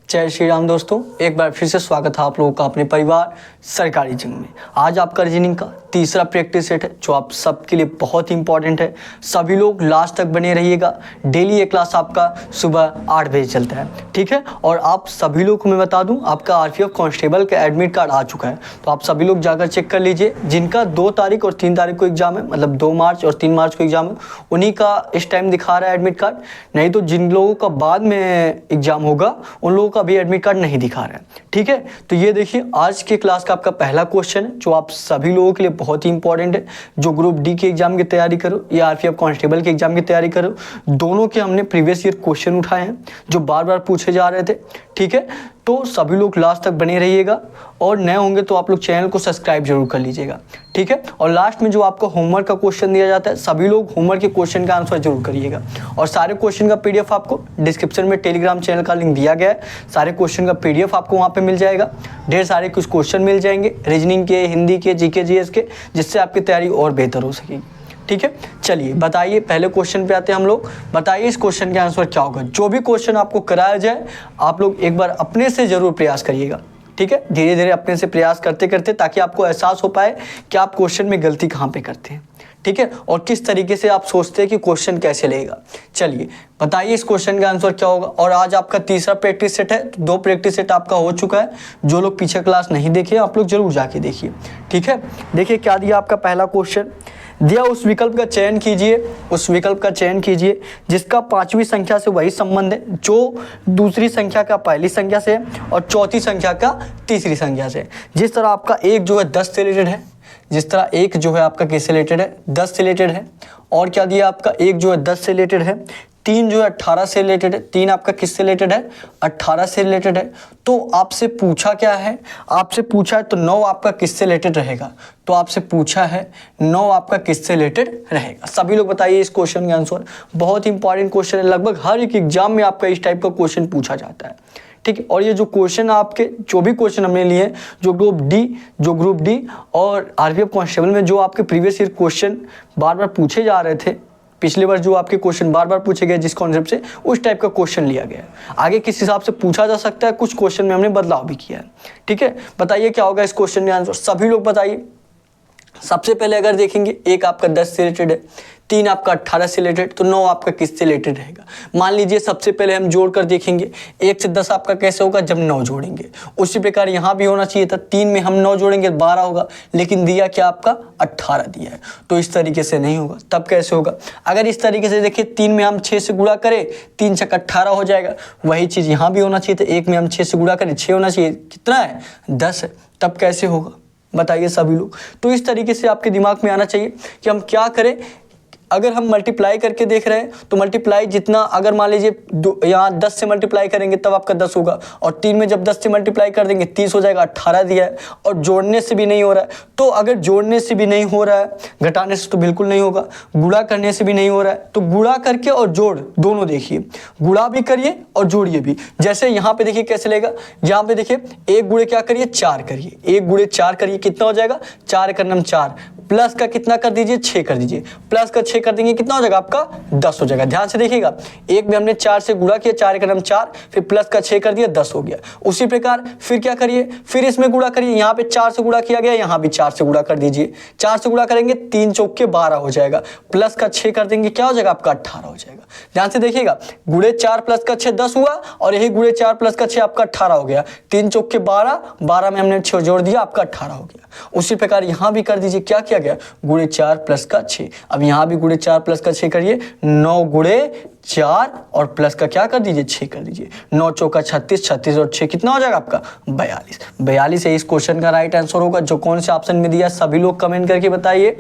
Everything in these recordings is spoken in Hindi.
जय श्री राम दोस्तों, एक बार फिर से स्वागत है आप लोगों का अपने परिवार सरकारी जिम में। आज आपका रीजनिंग का तीसरा प्रैक्टिस सेट है जो आप सबके लिए बहुत ही इंपॉर्टेंट है। सभी लोग लास्ट तक बने रहिएगा। डेली ये क्लास आपका सुबह 8 बजे चलता है, ठीक है। और आप सभी लोग को मैं बता दूं, आपका आरपीएफ कांस्टेबल का एडमिट कार्ड आ चुका है, तो आप सभी लोग जाकर चेक कर लीजिए। जिनका 2 तारीख और 3 तारीख को एग्जाम है, मतलब 2 मार्च और 3 मार्च को एग्जाम है, उन्हीं का इस टाइम दिखा रहा है एडमिट कार्ड। नहीं तो जिन लोगों का बाद में एग्जाम होगा उन लोगों का भी एडमिट कार्ड नहीं दिखा रहा है, ठीक है। तो ये देखिए, आज के क्लास का आपका पहला क्वेश्चन है जो आप सभी लोगों के लिए बहुत ही इंपॉर्टेंट है। जो ग्रुप डी की एग्जाम की तैयारी करो या आरपीएफ कांस्टेबल की एग्जाम की तैयारी करो, दोनों के हमने प्रीवियस ईयर क्वेश्चन उठाए हैं जो बार बार पूछे जा रहे थे, ठीक है। तो सभी लोग लास्ट तक बने रहिएगा और नए होंगे तो आप लोग चैनल को सब्सक्राइब जरूर कर लीजिएगा, ठीक है। और लास्ट में जो आपको होमवर्क का क्वेश्चन दिया जाता है, सभी लोग होमवर्क के क्वेश्चन का आंसर जरूर करिएगा। और सारे क्वेश्चन का पीडीएफ आपको डिस्क्रिप्शन में टेलीग्राम चैनल का लिंक दिया गया है। सारे क्वेश्चन का पीडीएफ आपको वहाँ पे मिल जाएगा। ढेर सारे कुछ क्वेश्चन मिल जाएंगे रीजनिंग के, हिंदी के, जीके जीएस के, जिससे आपकी तैयारी और बेहतर हो सकेगी, ठीक है। चलिए बताइए, पहले क्वेश्चन पे आते हैं हम लोग। बताइए इस क्वेश्चन के आंसर क्या होगा। जो भी क्वेश्चन आपको कराया जाए, आप लोग एक बार अपने से जरूर प्रयास करिएगा, ठीक है। धीरे धीरे अपने से प्रयास करते करते, ताकि आपको एहसास हो पाए कि आप क्वेश्चन में गलती कहाँ पे करते हैं, ठीक है, और किस तरीके से आप सोचते हैं कि क्वेश्चन कैसे लेगा। चलिए बताइए इस क्वेश्चन का आंसर क्या होगा। और आज आपका तीसरा प्रैक्टिस सेट है, तो 2 प्रैक्टिस सेट आपका हो चुका है। जो लोग पीछे क्लास नहीं देखे, आप लोग जरूर जाके देखिए, ठीक है। देखिए क्या दिया आपका पहला क्वेश्चन दिया, उस विकल्प का चयन कीजिए, उस विकल्प का चयन कीजिए जिसका 5वीं संख्या से वही संबंध है जो दूसरी संख्या का पहली संख्या से है और चौथी संख्या का तीसरी संख्या से है। जिस तरह आपका एक जो है 10 से रिलेटेड है, जिस तरह एक जो है आपका किससे रिलेटेड है, 10 से रिलेटेड है। और क्या दिया आपका, एक जो है 10 से रिलेटेड है, 3 जो है 18 से रिलेटेड है। 3 आपका किससे रिलेटेड है, 18 से रिलेटेड है। तो आपसे पूछा क्या है, आपसे पूछा है तो 9 आपका किससे रिलेटेड रहेगा। तो आपसे पूछा है 9 आपका किससे रिलेटेड रहेगा। सभी लोग बताइए इस क्वेश्चन का आंसर। बहुत इंपॉर्टेंट क्वेश्चन है, लगभग हर एक एग्जाम में आपका इस टाइप का क्वेश्चन पूछा जाता है, ठीक है। और ये जो क्वेश्चन आपके, जो भी क्वेश्चन हमने लिए हैं, जो ग्रुप डी और आरपीएफ कांस्टेबल में जो आपके प्रीवियस ईयर क्वेश्चन बार बार पूछे जा रहे थे, पिछले बार जो आपके क्वेश्चन बार बार पूछे गए जिस कॉन्सेप्ट से, उस टाइप का क्वेश्चन लिया गया है। आगे किस हिसाब से पूछा जा सकता है, कुछ क्वेश्चन में हमने बदलाव भी किया है, ठीक है। बताइए क्या होगा इस क्वेश्चन का आंसर, सभी लोग बताइए। सबसे पहले अगर देखेंगे, एक आपका 10 से रिलेटेड है, 3 आपका 18 से रिलेटेड, तो 9 आपका किससे रिलेटेड रहेगा। मान लीजिए सबसे पहले हम जोड़ कर देखेंगे, 1 से 10 आपका कैसे होगा, जब 9 जोड़ेंगे। उसी प्रकार यहाँ भी होना चाहिए था, 3 में हम 9 जोड़ेंगे 12 होगा, लेकिन दिया क्या आपका 18 दिया है, तो इस तरीके से नहीं होगा। तब कैसे होगा, अगर इस तरीके से देखिए, 3 में हम 6 से गुणा करें, 3 छक 18 हो जाएगा। वही चीज़ यहाँ भी होना चाहिए था, 1 में हम 6 से गुणा करें, 6 होना चाहिए, कितना है 10 है। तब कैसे होगा बताइए सभी लोग। तो इस तरीके से आपके दिमाग में आना चाहिए कि हम क्या करें। अगर हम मल्टीप्लाई करके देख रहे हैं तो मल्टीप्लाई जितना, अगर मान लीजिए यहाँ 10 से मल्टीप्लाई करेंगे तब आपका 10 होगा, और 3 में जब 10 से मल्टीप्लाई कर देंगे 30 हो जाएगा। 18 दिया है और जोड़ने से भी नहीं हो रहा है, तो अगर जोड़ने से भी नहीं हो रहा है, घटाने से तो बिल्कुल नहीं होगा, गुणा करने से भी नहीं हो रहा है, तो गुणा करके और जोड़ दोनों देखिए, गुणा भी करिए और जोड़िए भी। जैसे यहाँ पे देखिए कैसे लेगा, यहाँ पे देखिए 1 गुणे क्या करिए, 4 करिए, 1 गुणे 4 करिए, कितना हो जाएगा 4 का नाम 4, प्लस का कितना कर दीजिए 6 कर दीजिए, प्लस का 6 कर देंगे कितना हो जाएगा आपका 10 हो जाएगा। ध्यान से देखिएगा, एक में हमने 4 से गुणा किया, 4 का नाम 4, फिर प्लस का 6 कर दिया, 10 हो गया। उसी प्रकार फिर क्या करिए, फिर इसमें गुणा करिए, यहाँ पे 4 से गुणा किया गया, यहाँ भी 4 से गुणा कर दीजिए। 4 से गुणा करेंगे 3 चौके 12 हो जाएगा, प्लस का 6 कर देंगे, क्या हो जाएगा आपका 18 हो जाएगा। ध्यान से देखिएगा, गुणे 4 प्लस का 6 10 हुआ, और यही गुणे 4 प्लस का 6 आपका 18 हो गया। 3 चौके 12, 12 में हमने 6 जोड़ दिया, आपका 18 हो गया। उसी प्रकार यहाँ भी कर दीजिए, क्या किया गया, गुणे 4 प्लस का 6। अब यहाँ भी गुणे 4 प्लस का 6 करिए, 9 गुणे 4 और प्लस का क्या कर दीजिए 6 कर दीजिए, 9 चौका 36, 36 और 6 कितना हो जाएगा आपका 42। 42 है इस क्वेश्चन का राइट आंसर होगा। जो कौन से ऑप्शन में दिया, सभी लोग कमेंट करके बताइए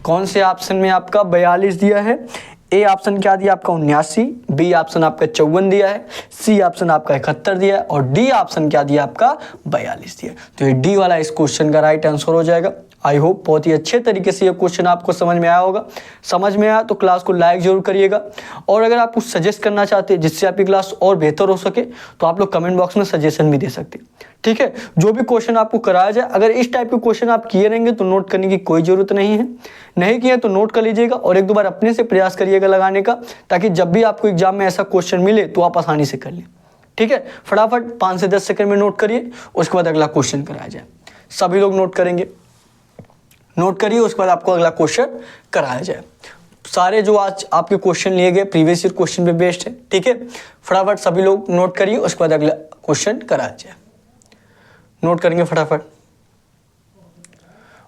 कौन से ऑप्शन में आपका 42 दिया है। ए ऑप्शन क्या दिया आपका 79, बी ऑप्शन आपका 54 दिया है, सी ऑप्शन आपका 71 दिया है, और डी ऑप्शन क्या दिया आपका 42 दिया। तो ये डी वाला इस क्वेश्चन का राइट आंसर हो जाएगा। आई होप बहुत ही अच्छे तरीके से ये क्वेश्चन आपको समझ में आया होगा। समझ में आया तो क्लास को लाइक जरूर करिएगा, और अगर आप कुछ सजेस्ट करना चाहते हैं जिससे आपकी क्लास और बेहतर हो सके, तो आप लोग कमेंट बॉक्स में सजेशन भी दे सकते हैं, ठीक है। जो भी क्वेश्चन आपको कराया जाए, अगर इस टाइप के क्वेश्चन आप किए रहेंगे तो नोट करने की कोई ज़रूरत नहीं है, नहीं किए तो नोट कर लीजिएगा और एक दो बार अपने से प्रयास करिएगा लगाने का, ताकि जब भी आपको एग्जाम में ऐसा क्वेश्चन मिले तो आप आसानी से कर लें, ठीक है, फटाफट 5 से 10 सेकंड में नोट करिए, उसके बाद अगला क्वेश्चन कराया जाए। सभी लोग नोट करेंगे, नोट करिए, उसके बाद आपको अगला क्वेश्चन कराया जाए। सारे जो आज आपके क्वेश्चन लिए गए प्रीवियस ईयर क्वेश्चन पे बेस्ड है, ठीक है। फटाफट सभी लोग नोट करिए, उसके बाद अगला क्वेश्चन कराया जाए। नोट करेंगे फटाफट।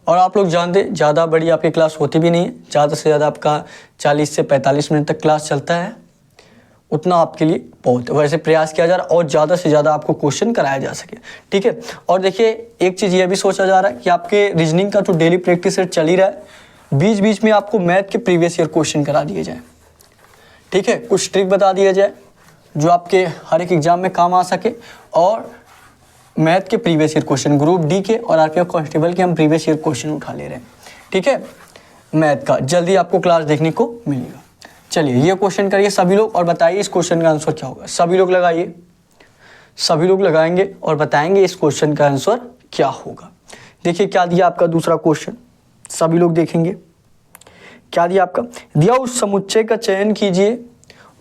और आप लोग जानते ज़्यादा बड़ी आपकी क्लास होती भी नहीं है, ज़्यादा से ज़्यादा आपका 40 से 45 मिनट तक क्लास चलता है, उतना आपके लिए बहुत है। वैसे प्रयास किया जा रहा है और ज़्यादा से ज़्यादा आपको क्वेश्चन कराया जा सके, ठीक है। और देखिए एक चीज़ ये भी सोचा जा रहा है कि आपके रीजनिंग का जो डेली प्रैक्टिस सेट चल ही रहा है, बीच बीच में आपको मैथ के प्रीवियस ईयर क्वेश्चन करा दिए जाए, ठीक है। कुछ ट्रिक बता दिया जाए जो आपके हर एक एग्जाम में काम आ सके, और मैथ के previous year question, group D के और आरपीएफ कांस्टेबल के हम प्रीवियस ईयर क्वेश्चन उठा ले रहे हैं, ठीक है। मैथ का जल्दी आपको क्लास देखने को मिलेगा। चलिए ये क्वेश्चन करिए सभी लोग और बताइए इस क्वेश्चन का आंसर क्या होगा। सभी लोग लगाइए, सभी लोग लगाएंगे और बताएंगे इस क्वेश्चन का आंसर क्या होगा। देखिए क्या दिया आपका दूसरा क्वेश्चन, सभी लोग देखेंगे क्या दिया आपका। दिया उस समुच्चय का चयन कीजिए,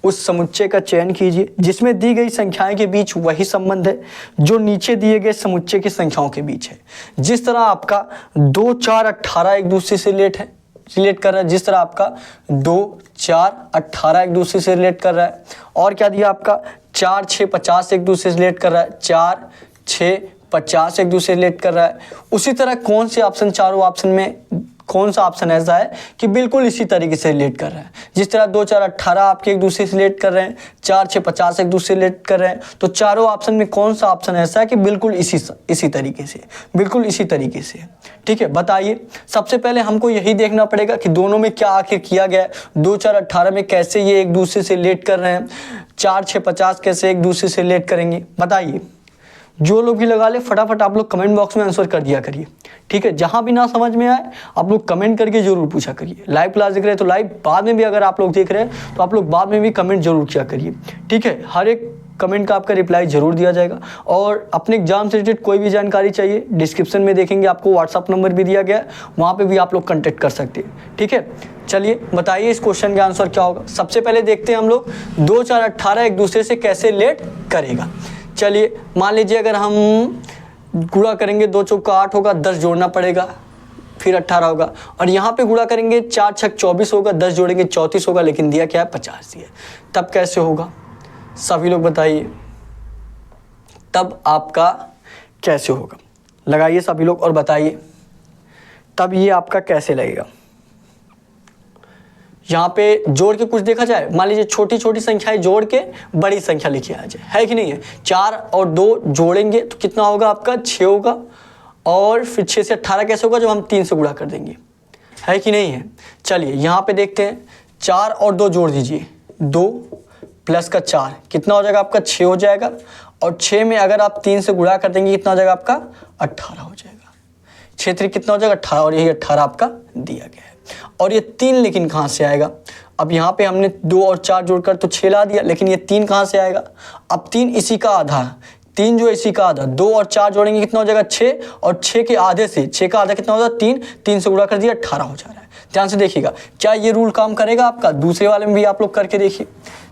उस समुच्चय का चयन कीजिए जिसमें दी गई संख्याएं के बीच वही संबंध है जो नीचे दिए गए समुच्चय की संख्याओं के बीच है। जिस तरह आपका 2, 4, 18 एक दूसरे से रिलेट कर रहा है, जिस तरह आपका 2, 4, 18 एक दूसरे से रिलेट कर रहा है। और क्या दिया आपका 4, 6, 50 एक दूसरे से रिलेट कर रहा है, 4, 6, 50 एक दूसरे से रिलेट कर रहा है। उसी तरह कौन से ऑप्शन, चारों ऑप्शन में कौन सा ऑप्शन ऐसा है कि बिल्कुल इसी तरीके से रिलेट कर रहा है। जिस तरह 2, 4, 18 आपके एक दूसरे से रिलेट कर रहे हैं, 4, 6, 50 एक दूसरे से रिलेट कर रहे हैं, तो चारों ऑप्शन में कौन सा ऑप्शन ऐसा है कि बिल्कुल इसी तरीके से, बिल्कुल इसी तरीके से, ठीक है। बताइए, सबसे पहले हमको यही देखना पड़ेगा कि दोनों में क्या आखिर किया गया है। 2, 4, 18 में कैसे ये एक दूसरे से रिलेट कर रहे हैं, 4, 6, 50 कैसे एक दूसरे से रिलेट करेंगे। बताइए, जो लोग भी लगा ले फटाफट आप लोग कमेंट बॉक्स में आंसर कर दिया करिए, ठीक है। जहां भी ना समझ में आए आप लोग कमेंट करके जरूर पूछा करिए। लाइव क्लास देख रहे हैं तो लाइव, बाद में भी अगर आप लोग देख रहे हैं तो आप लोग बाद में भी कमेंट जरूर किया करिए, ठीक है। हर एक कमेंट का आपका रिप्लाई जरूर दिया जाएगा। और अपने एग्जाम से रिलेटेड कोई भी जानकारी चाहिए, डिस्क्रिप्शन में देखेंगे आपको व्हाट्सअप नंबर भी दिया गया है, वहाँ पे भी आप लोग कॉन्टेक्ट कर सकते हैं, ठीक है। चलिए बताइए इस क्वेश्चन का आंसर क्या होगा। सबसे पहले देखते हैं हम लोग 2, 4, 18 एक दूसरे से कैसे रिलेट करेगा। चलिए मान लीजिए अगर हम गुणा करेंगे, 2 चौका 8 होगा, 10 जोड़ना पड़ेगा, फिर 18 होगा। और यहाँ पे गुणा करेंगे 4 छक 24 होगा, 10 जोड़ेंगे 34 होगा, लेकिन दिया क्या है 50 दिया। तब कैसे होगा, सभी लोग बताइए, तब आपका कैसे होगा। लगाइए सभी लोग और बताइए तब ये आपका कैसे लगेगा। यहाँ पे जोड़ के कुछ देखा जाए, मान लीजिए छोटी छोटी संख्याएं जोड़ के बड़ी संख्या लिखी आ जाए, है कि नहीं है। 4 और 2 जोड़ेंगे तो कितना होगा आपका 6 होगा, और फिर 6 से 18 कैसे होगा जब हम 3 से गुणा कर देंगे, है कि नहीं है। चलिए यहाँ पे देखते हैं, 4 और 2 जोड़ दीजिए, 2 प्लस का 4 कितना हो जाएगा आपका 6 हो जाएगा, और 6 में अगर आप 3 से गुणा कर देंगे कितना हो जाएगा आपका 18 हो जाएगा। 6 3 कितना हो जाएगा 18, और यही 18 आपका दिया गया है। और ये 3 लेकिन कहाँ से आएगा, अब यहाँ पे हमने 2 और 4 जोड़कर तो 6 ला दिया, लेकिन ये 3 कहाँ से आएगा। अब 3 इसी का आधा, 3 जो इसी का आधा, 2 और 4 जोड़ेंगे कितना हो जाएगा 6, और 6 के आधे से 6 का आधा कितना हो जाएगा 3, 3 से गुणा कर दिया 18 हो जा रहा है। ध्यान से देखिएगा, क्या ये रूल काम करेगा आपका। दूसरे वाले में भी आप लोग करके देखिए।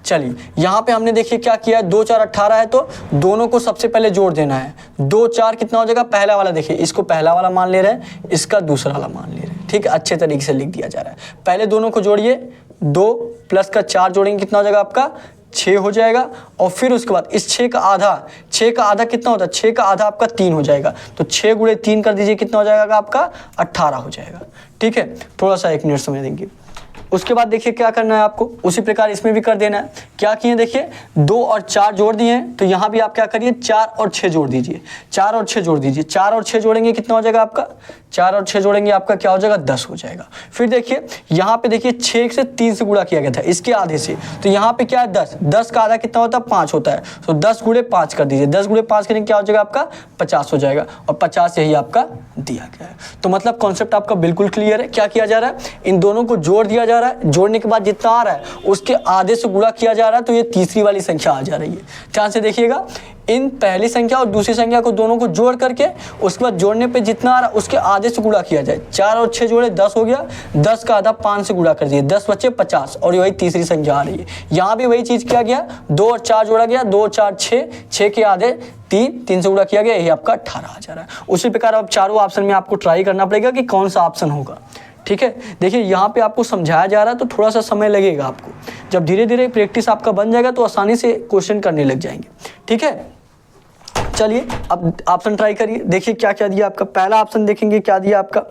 चलिए यहाँ पे हमने देखिए क्या किया है, 2 4 18 है तो दोनों को सबसे पहले जोड़ देना है। 2 4 कितना हो जाएगा, पहला वाला देखिए, इसको पहला वाला मान ले रहे हैं, इसका दूसरा वाला मान ले रहे हैं, ठीक है। अच्छे तरीके से लिख दिया जा रहा है। पहले दोनों को जोड़िए, 2 प्लस का 4 जोड़ेंगे कितना हो जाएगा आपका 6 हो जाएगा, और फिर उसके बाद इस 6 का आधा कितना होता है, 6 का आधा आपका 3 हो जाएगा, तो 6 गुणे 3 कर दीजिए कितना हो जाएगा आपका 18 हो जाएगा, ठीक है। थोड़ा सा 1 मिनट समय देंगे। उसके बाद देखिए क्या करना है आपको, उसी प्रकार इसमें भी कर देना है। क्या किए देखिए, 2 और 4 जोड़ दिए हैं, तो यहाँ भी आप क्या करिए 4 और 6 जोड़ दीजिए, 4 और 6 जोड़ दीजिए। 4 और 6 जोड़ेंगे कितना हो जाएगा आपका, 4 और 6 जोड़ेंगे आपका क्या हो जाएगा 10 हो जाएगा। फिर देखिए यहाँ पे देखिए 6 से 3 से गुणा किया गया था, इसके आधे से, तो यहाँ पे क्या है 10, 10 का आधा कितना होता है 5 होता है, तो 10 गुणे 5 कर दीजिए, 10 गुणे 5 करेंगे क्या हो जाएगा आपका 50 हो जाएगा, और 50 यही आपका दिया गया है। तो मतलब कॉन्सेप्ट आपका बिल्कुल क्लियर है। क्या किया जा रहा है, इन दोनों को जोड़ दिया जा रहा है, जोड़ने के बाद जितना आ रहा है उसके आधे से गुणा किया जा रहा है, तो ये तीसरी वाली संख्या आ जा रही है। ध्यान से देखिएगा, इन पहली संख्या और दूसरी संख्या को दोनों को जोड़ करके उसके बाद जोड़ने पे जितना आ रहा उसके आधे से गुणा किया जाए। 4 और 6 जोड़े 10 हो गया, 10 का आधा 5 से गुणा कर दिए, 10 बचे 50 और वही तीसरी संख्या आ रही है। यहाँ भी वही चीज़ किया गया, 2 और 4 जोड़ा गया, 2 और 4 6, 6 के आधे 3, 3 से गुणा किया गया, यही आपका 18 आ जा रहा है। उसी प्रकार अब चारों ऑप्शन में आपको ट्राई करना पड़ेगा कि कौन सा ऑप्शन होगा। ठीक है, देखिए यहाँ पे आपको समझाया जा रहा है तो थोड़ा सा समय लगेगा आपको। जब धीरे धीरे प्रैक्टिस आपका बन जाएगा तो आसानी से क्वेश्चन करने लग जाएंगे। ठीक है, चलिए अब ऑप्शन ट्राई करिए। देखिए क्या क्या दिया आपका। पहला ऑप्शन देखेंगे क्या दिया आपका।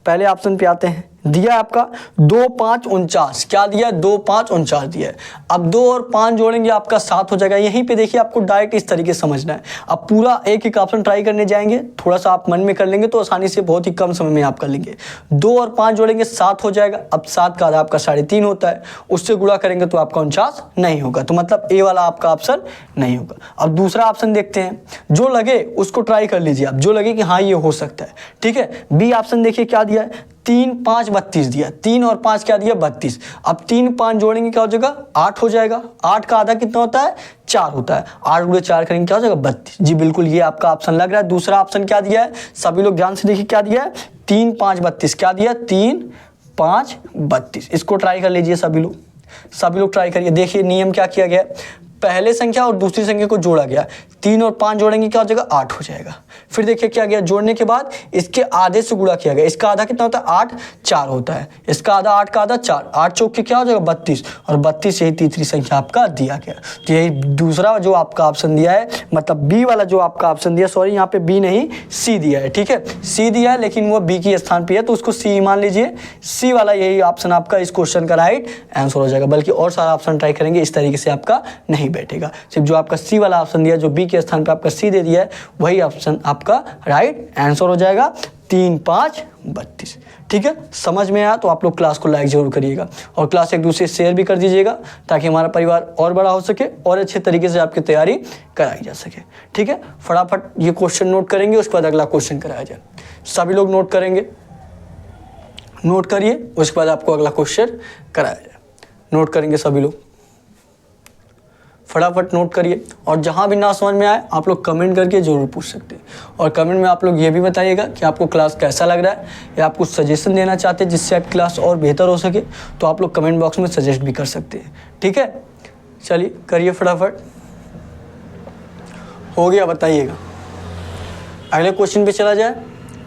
पहले ऑप्शन पे आते हैं, दिया आपका 2 5 49। क्या दिया? 2 5 49 दिया है। अब 2 और 5 जोड़ेंगे आपका 7 हो जाएगा। यहीं पे देखिए आपको डायरेक्ट इस तरीके से समझना है। अब पूरा एक एक ऑप्शन ट्राई करने जाएंगे, थोड़ा सा आप मन में कर लेंगे तो आसानी से बहुत ही कम समय में आप कर लेंगे। 2 और 5 जोड़ेंगे 7 हो जाएगा। अब 7 का आधा आपका 3.5 होता है, उससे गुणा करेंगे तो आपका 49 नहीं होगा, तो मतलब ए वाला आपका ऑप्शन नहीं होगा। अब दूसरा ऑप्शन देखते हैं, जो लगे उसको ट्राई कर लीजिए आप, जो लगे कि हाँ ये हो सकता है। ठीक है, बी ऑप्शन देखिए क्या दिया है, 3 5 32 दिया। 3 और 5 क्या दिया? 32। अब 3 5 जोड़ेंगे क्या हो जाएगा? 8 हो जाएगा। 8 का आधा कितना होता है? 4 होता है। 8 गुणे 4 करेंगे क्या हो जाएगा? 32। जी बिल्कुल, ये आपका ऑप्शन लग रहा है। दूसरा ऑप्शन क्या दिया है? सभी लोग ध्यान से देखिए क्या दिया है, 3 5 32। क्या दिया? 3 5 32। इसको ट्राई कर लीजिए सभी लोग ट्राई करिए। देखिए नियम क्या किया गया, पहले संख्या और दूसरी संख्या को जोड़ा गया। 3 और 5 जोड़ेंगे क्या हो जाएगा? 8 हो जाएगा। फिर देखिए क्या गया, जोड़ने के बाद इसके आधे से गुणा किया गया। इसका आधा कितना होता है? 8 4 होता है। इसका आधा 8 का आधा 4, 8 चौक के क्या हो जाएगा? 32 और 32 यही तीसरी संख्या आपका दिया गया। तो यही दूसरा जो आपका ऑप्शन दिया है, मतलब बी वाला जो आपका ऑप्शन दिया, सॉरी यहाँ पे बी नहीं सी दिया है। ठीक है, सी दिया है लेकिन वो बी के स्थान पे है तो उसको सी मान लीजिए। सी वाला यही ऑप्शन आपका इस क्वेश्चन का राइट आंसर हो जाएगा। बल्कि और सारा ऑप्शन ट्राई करेंगे इस तरीके से आपका नहीं बैठेगा। सिर्फ जो आपका सी वाला ऑप्शन दिया, जो बी के स्थान पे आपका सी दे दिया है, वही ऑप्शन आपका राइट आंसर हो जाएगा। 3 5 32। ठीक है, समझ में आया तो आप लोग क्लास को लाइक जरूर करिएगा और क्लास एक दूसरे शेयर भी कर दीजिएगा ताकि हमारा परिवार और बड़ा हो सके और अच्छे तरीके से आपकी तैयारी कराई जा सके। ठीक है, फटाफट ये क्वेश्चन नोट करेंगे, उसके बाद अगला क्वेश्चन कराया जाए। सभी लोग नोट करेंगे, नोट करिए, उसके बाद आपको अगला क्वेश्चन कराया जाए। नोट करेंगे सभी लोग, फटाफट नोट करिए। और जहाँ भी ना समझ में आए आप लोग कमेंट करके ज़रूर पूछ सकते हैं। और कमेंट में आप लोग ये भी बताइएगा कि आपको क्लास कैसा लग रहा है या आप कुछ सजेशन देना चाहते हैं जिससे आपकी क्लास और बेहतर हो सके, तो आप लोग कमेंट बॉक्स में सजेस्ट भी कर सकते हैं। ठीक है, चलिए करिए फटाफट। हो गया बताइएगा। अगले क्वेश्चन पे चला जाए।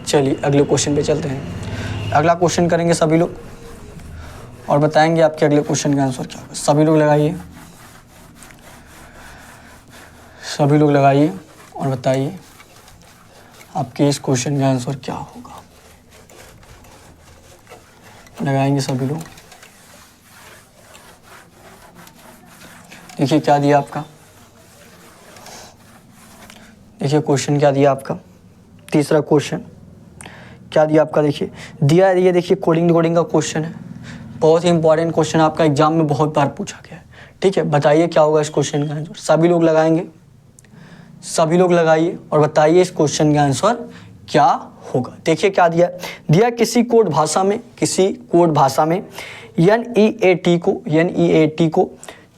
चलिए अगले क्वेश्चन पे चलते हैं। अगला क्वेश्चन करेंगे सभी लोग और बताएंगे आपके अगले क्वेश्चन का आंसर क्या होगा। सभी लोग लगाइए, सभी लोग लगाइए और बताइए आपके इस क्वेश्चन का आंसर क्या होगा। लगाएंगे सभी लोग। देखिए क्या दिया आपका, देखिए क्वेश्चन क्या दिया आपका। तीसरा क्वेश्चन क्या दिया आपका, देखिए दिया है ये, देखिए कोडिंग डिकोडिंग का क्वेश्चन है। बहुत ही इंपॉर्टेंट क्वेश्चन, आपका एग्जाम में बहुत बार पूछा गया है। ठीक है, बताइए क्या होगा इस क्वेश्चन का आंसर। सभी लोग लगाएंगे, सभी लोग लगाइए और बताइए इस क्वेश्चन का आंसर क्या होगा। देखिए क्या दिया, दिया किसी कोड भाषा में, किसी कोड भाषा में NEAT को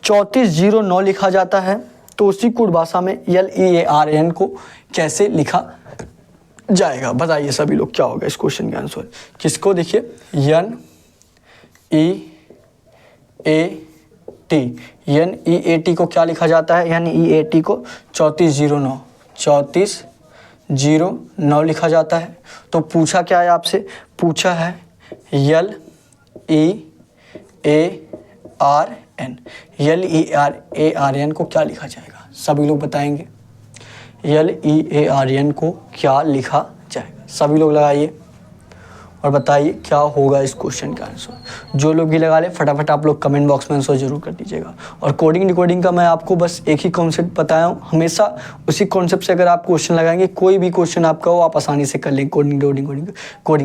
3409 लिखा जाता है, तो उसी कोड भाषा में LEARN को कैसे लिखा जाएगा। बताइए सभी लोग क्या होगा इस क्वेश्चन का आंसर। किसको, देखिए NEAT को क्या लिखा जाता है, NEAT को 3409 लिखा जाता है। तो पूछा क्या है आपसे, पूछा है LEARN को क्या लिखा जाएगा। सभी लोग बताएंगे LEARN को क्या लिखा जाएगा। सभी लोग लगाइए और बताइए क्या होगा इस क्वेश्चन का आंसर। जो लोग भी लगा ले फटाफट आप लोग कमेंट बॉक्स में आंसर जरूर कर दीजिएगा। और कोडिंग डिकोडिंग का मैं आपको बस एक ही कॉन्सेप्ट बताया हूँ, हमेशा उसी कॉन्सेप्ट से अगर आप क्वेश्चन लगाएंगे, कोई भी क्वेश्चन आपका हो आप आसानी से कर लेंगे कोडिंग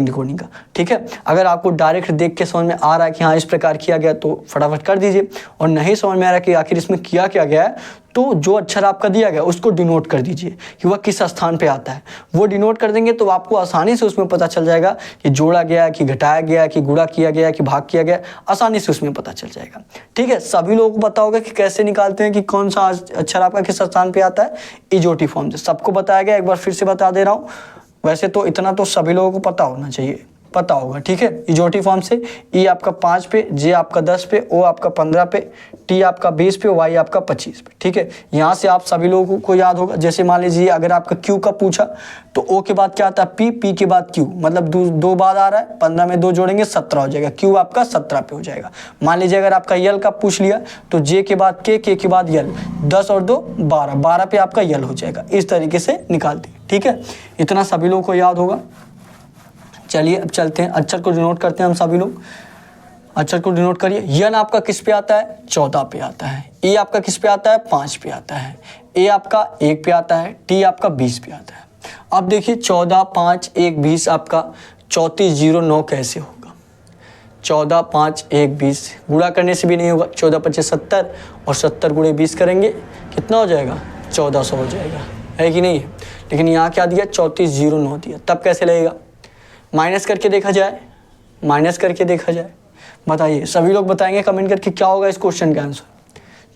डिकोडिंग का। ठीक है, अगर आपको डायरेक्ट देख के समझ में आ रहा है कि हाँ इस प्रकार किया गया तो फटाफट कर दीजिए, और नहीं समझ में आ रहा है कि आखिर इसमें किया क्या गया है तो जो अक्षर आपका दिया गया उसको डिनोट कर दीजिए कि वह किस स्थान पे आता है। वो डिनोट कर देंगे तो आपको आसानी से उसमें पता चल जाएगा कि जो जोड़ा गया कि घटाया गया कि गुणा किया गया कि भाग किया गया, आसानी से उसमें पता चल जाएगा। ठीक है, सभी लोगों को पता होगा कि कैसे निकालते हैं कि कौन सा अक्षर आपका किस स्थान पे आता है, इजोटी फॉर्म से। सबको बताया गया, एक बार फिर से बता दे रहा हूँ। वैसे तो इतना तो सभी लोगों को पता होना चाहिए, पता होगा। ठीक है, इजोटी फॉर्म से ई आपका 5 पे, जे आपका 10 पे, ओ आपका 15 पे, टी आपका 20 पे, वाई आपका 25 पे। ठीक है, यहाँ से आप सभी लोगों को याद होगा। जैसे मान लीजिए अगर आपका क्यू का पूछा तो ओ के बाद क्या आता है, पी, पी के बाद क्यू, मतलब दो बाद आ रहा है, 15 में 2 जोड़ेंगे 17 हो जाएगा, क्यू आपका 17 पे हो जाएगा। मान लीजिए अगर आपका यल का पूछ लिया तो जे के बाद के के बाद यल, 10 और 2 12, 12 पे आपका यल हो जाएगा। इस तरीके से निकालते हैं। ठीक है, इतना सभी लोगों को याद होगा। चलिए अब चलते हैं, अक्षर को डिनोट करते हैं हम सभी लोग। अक्षर को डिनोट करिए। यन आपका किस पे आता है, 14 पे आता है। ए आपका किस पे आता है, 5 पे आता है। ए आपका 1 पे आता है। टी आपका 20 पे आता है। अब देखिए 14, 5, 1, 20 आपका 34, 0, 9 कैसे होगा। 14, 5, 1, 20 गुणा करने से भी नहीं होगा। 14 25 70 और 70 गुणे 20 करेंगे कितना हो जाएगा, 1400 हो जाएगा, है कि नहीं है। लेकिन यहाँ क्या दिया, 34, 0, 9 दिया, तब कैसे लगेगा। माइनस करके देखा जाए, माइनस करके देखा जाए, बताइए। सभी लोग बताएंगे कमेंट करके क्या होगा इस क्वेश्चन का आंसर।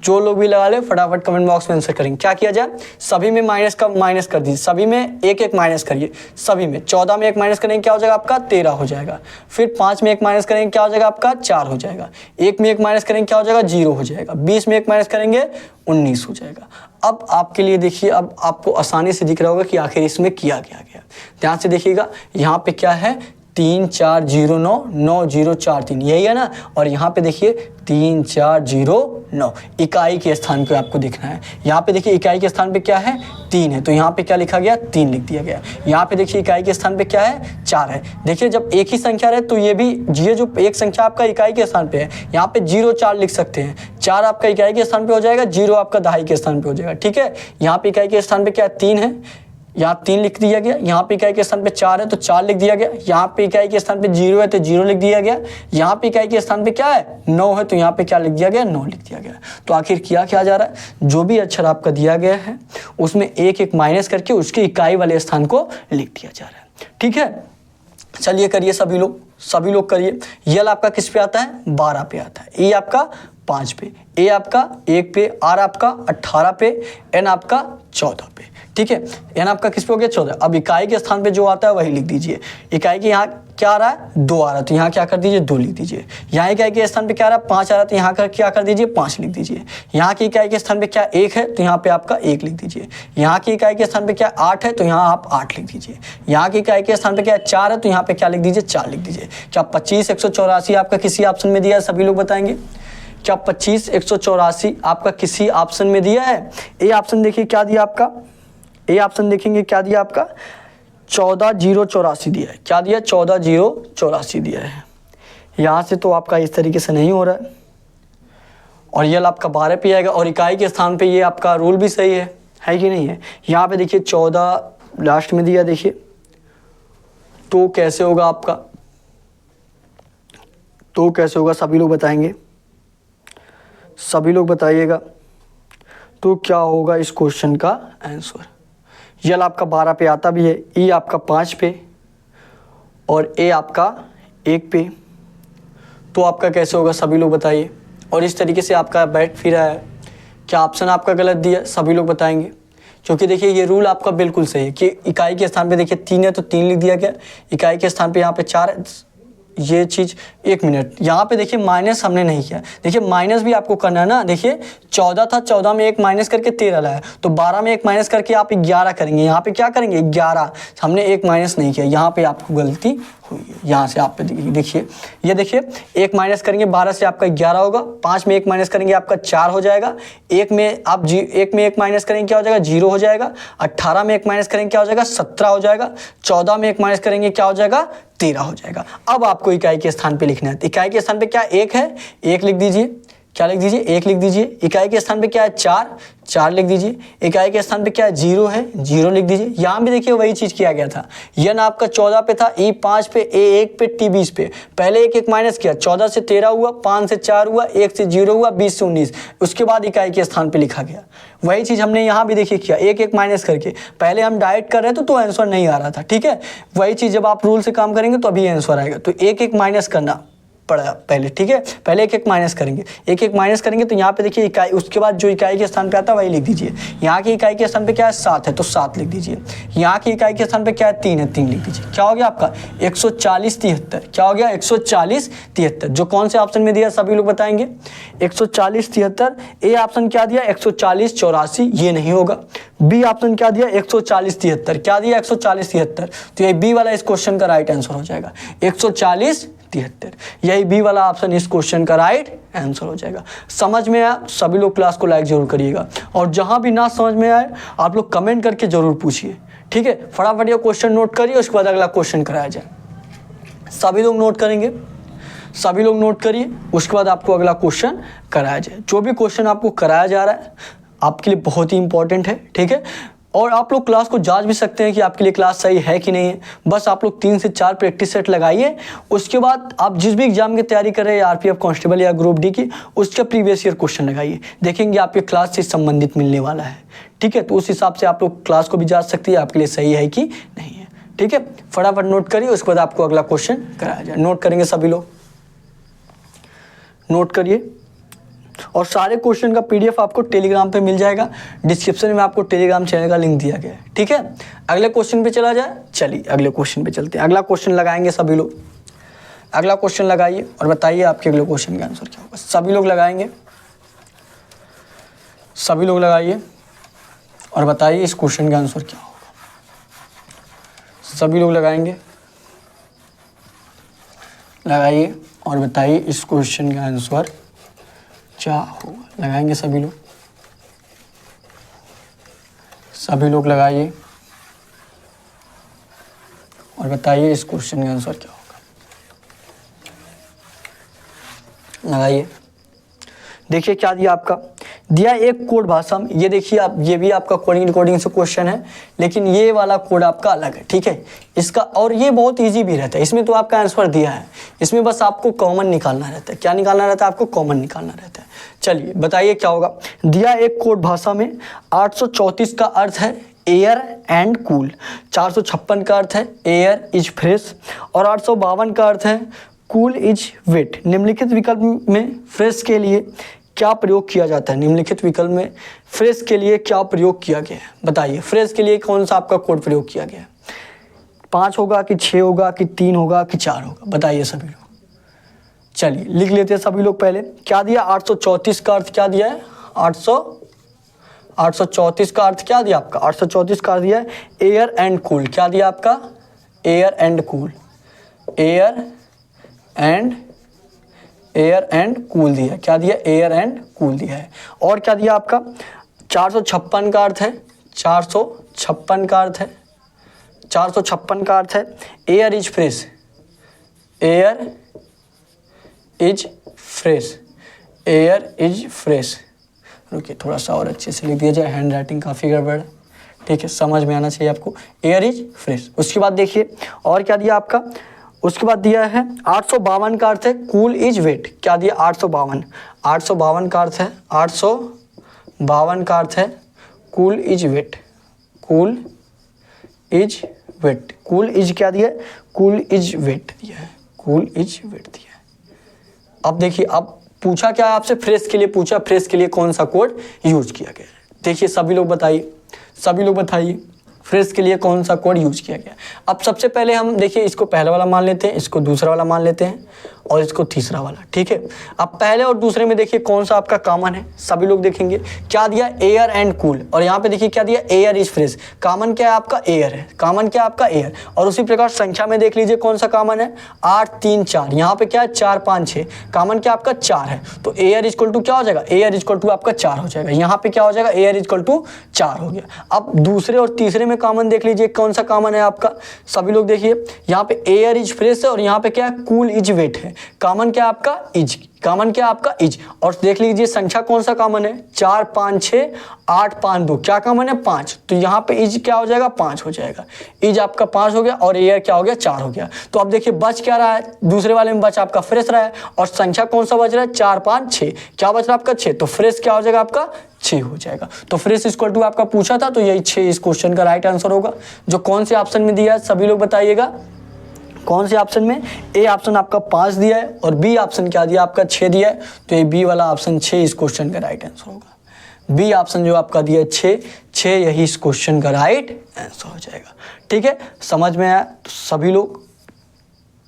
जो लोग भी लगा ले फटाफट कमेंट बॉक्स में आंसर करेंगे। क्या किया जाए, सभी में माइनस का माइनस कर दीजिए, सभी में एक एक माइनस करिए। सभी में 14 में एक माइनस करेंगे क्या हो जाएगा आपका, 13 हो जाएगा। फिर 5 में एक माइनस करेंगे क्या हो जाएगा आपका, 4 हो जाएगा। 1 में एक माइनस करेंगे क्या हो जाएगा, 0 हो जाएगा। 20 में एक माइनस करेंगे 19 हो जाएगा। अब आपके लिए देखिए, अब आपको आसानी से दिख रहा होगा कि आखिर इसमें किया गया। ध्यान से देखिएगा, यहाँ पे क्या है, 3 4 0 9 9 0 4 3, यही है ना। और यहाँ पे देखिए 3 4 0 9, इकाई के स्थान पे आपको देखना है। यहाँ पे देखिए इकाई के स्थान पे क्या है, 3 है, तो यहाँ पे क्या लिखा गया, 3 लिख दिया गया। यहाँ पे देखिए इकाई के स्थान पे क्या है, 4 है। देखिए जब एक ही संख्या रहे तो ये भी, ये जो एक संख्या आपका इकाई के स्थान पे है, यहाँ पे 0 4 लिख सकते हैं। 4 आपका इकाई के स्थान पे हो जाएगा, 0 आपका दहाई के स्थान पे हो जाएगा। ठीक है, यहाँ पे इकाई के स्थान पे क्या है, 3 है, यहाँ 3 लिख दिया गया। यहाँ पे इकाई के स्थान पे 4 है तो 4 लिख दिया गया। यहाँ पे इकाई के स्थान पे 0 है तो 0 लिख दिया गया। यहाँ पे इकाई के स्थान पे क्या है, 9 है तो यहाँ पे क्या लिख दिया गया, 9 लिख दिया गया। तो आखिर किया क्या जा रहा है, जो भी अक्षर आपका दिया गया है उसमें एक एक माइनस करके उसके इकाई वाले स्थान को लिख दिया जा रहा है। ठीक है, चलिए करिए सभी लोग करिए। यल आपका किस पे आता है, 12 पे आता है। ई आपका 5 पे, ए आपका 1 पे, आर आपका 18 पे, एन आपका 14 पे। ठीक है, एन आपका किस पे हो गया, 14। अब इकाई के स्थान पे जो आता है वही लिख दीजिए। इकाई के यहाँ क्या आ रहा है, 2 आ रहा है तो यहाँ क्या कर दीजिए, 2 लिख दीजिए। यहाँ इकाई के स्थान पे क्या आ रहा है, 5 आ रहा है तो यहाँ क्या कर दीजिए, 5 लिख दीजिए। यहाँ की इकाई के स्थान पे क्या 1 है तो यहाँ पे आपका 1 लिख दीजिए। यहाँ की इकाई के स्थान पे क्या 8 है तो यहाँ आप 8 लिख दीजिए। यहाँ की इकाई के स्थान पे क्या 4 है तो यहाँ पे क्या लिख दीजिए, 4 लिख दीजिए। क्या 25 184 आपका किसी ऑप्शन में दिया है, सभी लोग बताएंगे। क्या 25 184 आपका किसी ऑप्शन में दिया है। ए ऑप्शन देखिए क्या दिया आपका, ए ऑप्शन देखेंगे क्या दिया आपका, 14084 दिया है। क्या दिया, 14084 दिया है। यहाँ से तो आपका इस तरीके से नहीं हो रहा है। और यल आपका 12 पे आएगा और इकाई के स्थान पे ये आपका रूल भी सही है कि नहीं है। यहाँ पे देखिए 14 लास्ट में दिया, देखिए तो कैसे होगा आपका, तो कैसे होगा सभी लोग बताएंगे, सभी लोग बताइएगा तो क्या होगा इस क्वेश्चन का आंसर। यल आपका 12 पे आता भी है, ई आपका 5 पे और ए आपका 1 पे, तो आपका कैसे होगा सभी लोग बताइए। और इस तरीके से आपका बैठ फिर रहा है। क्या ऑप्शन आपका गलत दिया, सभी लोग बताएंगे। क्योंकि देखिए ये रूल आपका बिल्कुल सही है कि इकाई के स्थान पे देखिए 3 है तो 3 लिख दिया गया, इकाई के स्थान पे यहाँ पे 4 है। ये चीज़, एक मिनट, यहाँ पे देखिए माइनस हमने नहीं किया। देखिए माइनस भी आपको करना है ना। देखिए 14 था, 14 में एक माइनस करके 13 लाया, तो 12 में एक माइनस करके आप 11 करेंगे। यहाँ पे क्या करेंगे, 11, हमने एक माइनस नहीं किया। यहाँ पे आपको गलती हुई है। यहाँ से आप देखिए, ये देखिए एक माइनस करेंगे 12 से आपका 11 होगा। 5 में एक माइनस करेंगे आपका 4 हो जाएगा। एक में एक माइनस करेंगे क्या हो जाएगा, 0 हो जाएगा। 18 में एक माइनस करेंगे क्या हो जाएगा, 17 हो जाएगा। 14 में एक माइनस करेंगे क्या हो जाएगा, 13 हो जाएगा। अब आपको इकाई के स्थान पे लिखना है। इकाई के स्थान पे क्या 1 है, 1 लिख दीजिए। क्या लिख दीजिए 1 लिख दीजिए। इकाई के स्थान पे क्या है 4, 4 लिख दीजिए। इकाई के स्थान पे क्या है 0 है, 0 लिख दीजिए। यहाँ भी देखिए वही चीज़ किया गया था, यन आपका 14 पे था, ई 5 पे, ए 1 पे, टी 20 पे। पहले 1 1 माइनस किया, 14 से 13 हुआ, 5 से 4 हुआ, 1 से 0 हुआ, 20 से 19, उसके बाद इकाई के स्थान पे लिखा गया। वही चीज़ हमने यहाँ भी देखिए किया, 1 1 माइनस करके। पहले हम डायरेक्ट कर रहे थे तो आंसर नहीं आ रहा था, ठीक है। वही चीज़ जब आप रूल से काम करेंगे तो अभी आंसर आएगा। तो 1 1 माइनस करना पड़ा पहले, ठीक है। पहले 1 1 माइनस करेंगे, 1 1 माइनस करेंगे तो यहाँ पे देखिए इकाई, उसके बाद जो इकाई के स्थान पे आता है वही लिख दीजिए। यहाँ की इकाई के स्थान पे क्या है 7 है तो 7 लिख दीजिए। यहाँ की इकाई के स्थान पे क्या है 3 है, 3 लिख दीजिए। क्या हो गया आपका 140 73। क्या हो गया 140 73। जो कौन से ऑप्शन में दिया सभी लोग बताएंगे। 140 73। ए ऑप्शन क्या दिया 140 84, ये नहीं होगा। बी ऑप्शन क्या दिया 140 73, क्या दिया 140 73, तो ये बी वाला इस क्वेश्चन का राइट आंसर हो जाएगा 140 73। यही बी वाला ऑप्शन इस क्वेश्चन का राइट आंसर हो जाएगा। समझ में आया सभी लोग क्लास को लाइक जरूर करिएगा, और जहां भी ना समझ में आए आप लोग कमेंट करके जरूर पूछिए, ठीक है। फटाफट ये क्वेश्चन नोट करिए, उसके बाद अगला क्वेश्चन कराया जाए। सभी लोग नोट करेंगे, सभी लोग नोट करिए, उसके बाद आपको अगला क्वेश्चन कराया जाए। जो भी क्वेश्चन आपको कराया जा रहा है आपके लिए बहुत ही इंपॉर्टेंट है, ठीक है। और आप लोग क्लास को जांच भी सकते हैं कि आपके लिए क्लास सही है कि नहीं है। बस आप लोग 3 से 4 प्रैक्टिस सेट लगाइए, उसके बाद आप जिस भी एग्जाम की तैयारी कर रहे हैं, आरपीएफ कांस्टेबल या ग्रुप डी की, उसका प्रीवियस ईयर क्वेश्चन लगाइए, देखेंगे आपके क्लास से संबंधित मिलने वाला है, ठीक है। तो उस हिसाब से आप लोग क्लास को भी जांच सकते हैं आपके लिए सही है कि नहीं है, ठीक है। फटाफट नोट करिए, उसके बाद आपको अगला क्वेश्चन कराया जाए। नोट करेंगे सभी लोग, नोट करिए। और सारे क्वेश्चन का पीडीएफ आपको टेलीग्राम पे मिल जाएगा, डिस्क्रिप्शन में आपको टेलीग्राम चैनल का लिंक दिया गया है, ठीक है। अगले क्वेश्चन पे चला जाए, चलिए अगले क्वेश्चन पे चलते हैं। अगला क्वेश्चन लगाएंगे सभी लोग, अगला क्वेश्चन लगाइए और बताइए आपके अगले क्वेश्चन का आंसर क्या होगा। सभी लोग लगाएंगे, सभी लोग लगाइए और बताइए इस क्वेश्चन का आंसर क्या होगा। सभी लोग लगाएंगे, लगाइए और बताइए इस क्वेश्चन का आंसर क्या होगा। लगाएंगे सभी लोग, सभी लोग लगाइए और बताइए इस क्वेश्चन का आंसर क्या होगा। लगाइए। देखिए क्या दिया आपका, दिया एक कोड भाषा में। ये देखिए आप, ये भी आपका कोडिंग से क्वेश्चन है, लेकिन ये वाला कोड आपका अलग है, ठीक है। इसका, और ये बहुत इजी भी रहता है, इसमें तो आपका आंसर दिया है, इसमें बस आपको कॉमन निकालना रहता है। क्या निकालना रहता है आपको, कॉमन निकालना रहता है। चलिए बताइए क्या होगा। दिया एक कोड भाषा में 834 का अर्थ है एयर एंड कूल, 456 का अर्थ है एयर इज फ्रेश, और 852 का अर्थ है कूल इज वेट। निम्नलिखित विकल्प में फ्रेश के लिए क्या प्रयोग किया जाता है। निम्नलिखित विकल्प में फ्रेश के लिए क्या प्रयोग किया गया है, बताइए। फ्रेश के लिए कौन सा आपका कोड प्रयोग किया गया है। 5 होगा कि 6 होगा कि 3 होगा कि 4 होगा, बताइए सभी लोग। चलिए लिख लेते हैं सभी लोग। पहले क्या दिया 834 का अर्थ क्या दिया है, 834 का अर्थ क्या दिया आपका, 834 का अर्थ दिया है एयर एंड कूल। क्या दिया आपका, air and cool, air and cool दिया। क्या दिया, एयर एंड कूल दिया है। और क्या दिया आपका 456 का अर्थ है, 456 का अर्थ है, 456 का अर्थ है air is fresh, air is fresh, air is fresh. रुकिए थोड़ा सा और अच्छे से लिख दिया जाए, हैंड राइटिंग काफ़ी गड़बड़ है, ठीक है, समझ में आना चाहिए आपको। Air is fresh. उसके बाद देखिए और क्या दिया आपका, उसके बाद दिया है 852 का अर्थ है कूल इज वेट। क्या दिया 852, 852 का अर्थ है, 852 का अर्थ है cool is wet, cool is wet. Cool is क्या दिया, कूल इज वेट दिया है, कूल इज वेट दिया है। अब देखिए, अब पूछा क्या आपसे, फ्रेश के लिए पूछा, फ्रेश के लिए कौन सा कोड यूज किया गया है। देखिए सभी लोग बताइए, सभी लोग बताइए फ्रेश के लिए कौन सा कोड यूज किया गया। अब सबसे पहले हम देखिए इसको पहला वाला मान लेते हैं, इसको दूसरा वाला मान लेते हैं और इसको तीसरा वाला, ठीक है। अब पहले और दूसरे में देखिए कौन सा आपका कॉमन है, सभी लोग देखेंगे। क्या दिया, एयर एंड कूल, और यहाँ पे देखिए क्या दिया, एयर इज फ्रेश। कॉमन क्या है आपका, एयर है, कॉमन क्या है आपका, एयर। और उसी प्रकार संख्या में देख लीजिए कौन सा कॉमन है, 8 3 4, यहाँ पे क्या है 4 5 6, कॉमन क्या आपका 4 है। तो एयर इक्वल टू क्या हो जाएगा, एयर इक्वल टू आपका 4 हो जाएगा। यहाँ पे क्या हो जाएगा, एयर इक्वल टू 4 हो गया। अब दूसरे और तीसरे में कॉमन देख लीजिए कौन सा कॉमन है आपका, सभी लोग देखिए। यहाँ पे एयर इज फ्रेश है और यहाँ पे क्या है, कूल इज वेट है। कॉमन क्या है आपका इज, कॉमन क्या है आपका इज। और देख लीजिए संख्या कौन सा कॉमन है, 4 5 6 8 5 2, क्या कॉमन है 5, तो यहाँ पे इज क्या हो जाएगा 5 हो जाएगा, इज आपका 5 हो गया और एयर क्या हो गया 4 हो गया। तो अब देखिए बच क्या रहा है, दूसरे वाले में बच आपका फ्रेश रहा है और संख्या कौन सा बच रहा है 4 5 6, क्या बच रहा है आपका 6, तो फ्रेश क्या हो जाएगा आपका 6 हो जाएगा। तो फ्रेश इक्वल टू आपका पूछा था तो यही 6 इस क्वेश्चन का राइट आंसर होगा। जो कौन से ऑप्शन में दिया है सभी लोग बताइएगा, कौन से ऑप्शन में, ए ऑप्शन आपका 5 दिया है और बी ऑप्शन क्या दिया आपका 6 दिया है, तो ये बी वाला ऑप्शन 6 इस क्वेश्चन का राइट आंसर होगा। बी ऑप्शन जो आपका दिया है 6 यही इस क्वेश्चन का राइट आंसर हो जाएगा। ठीक है, समझ में आया तो सभी लोग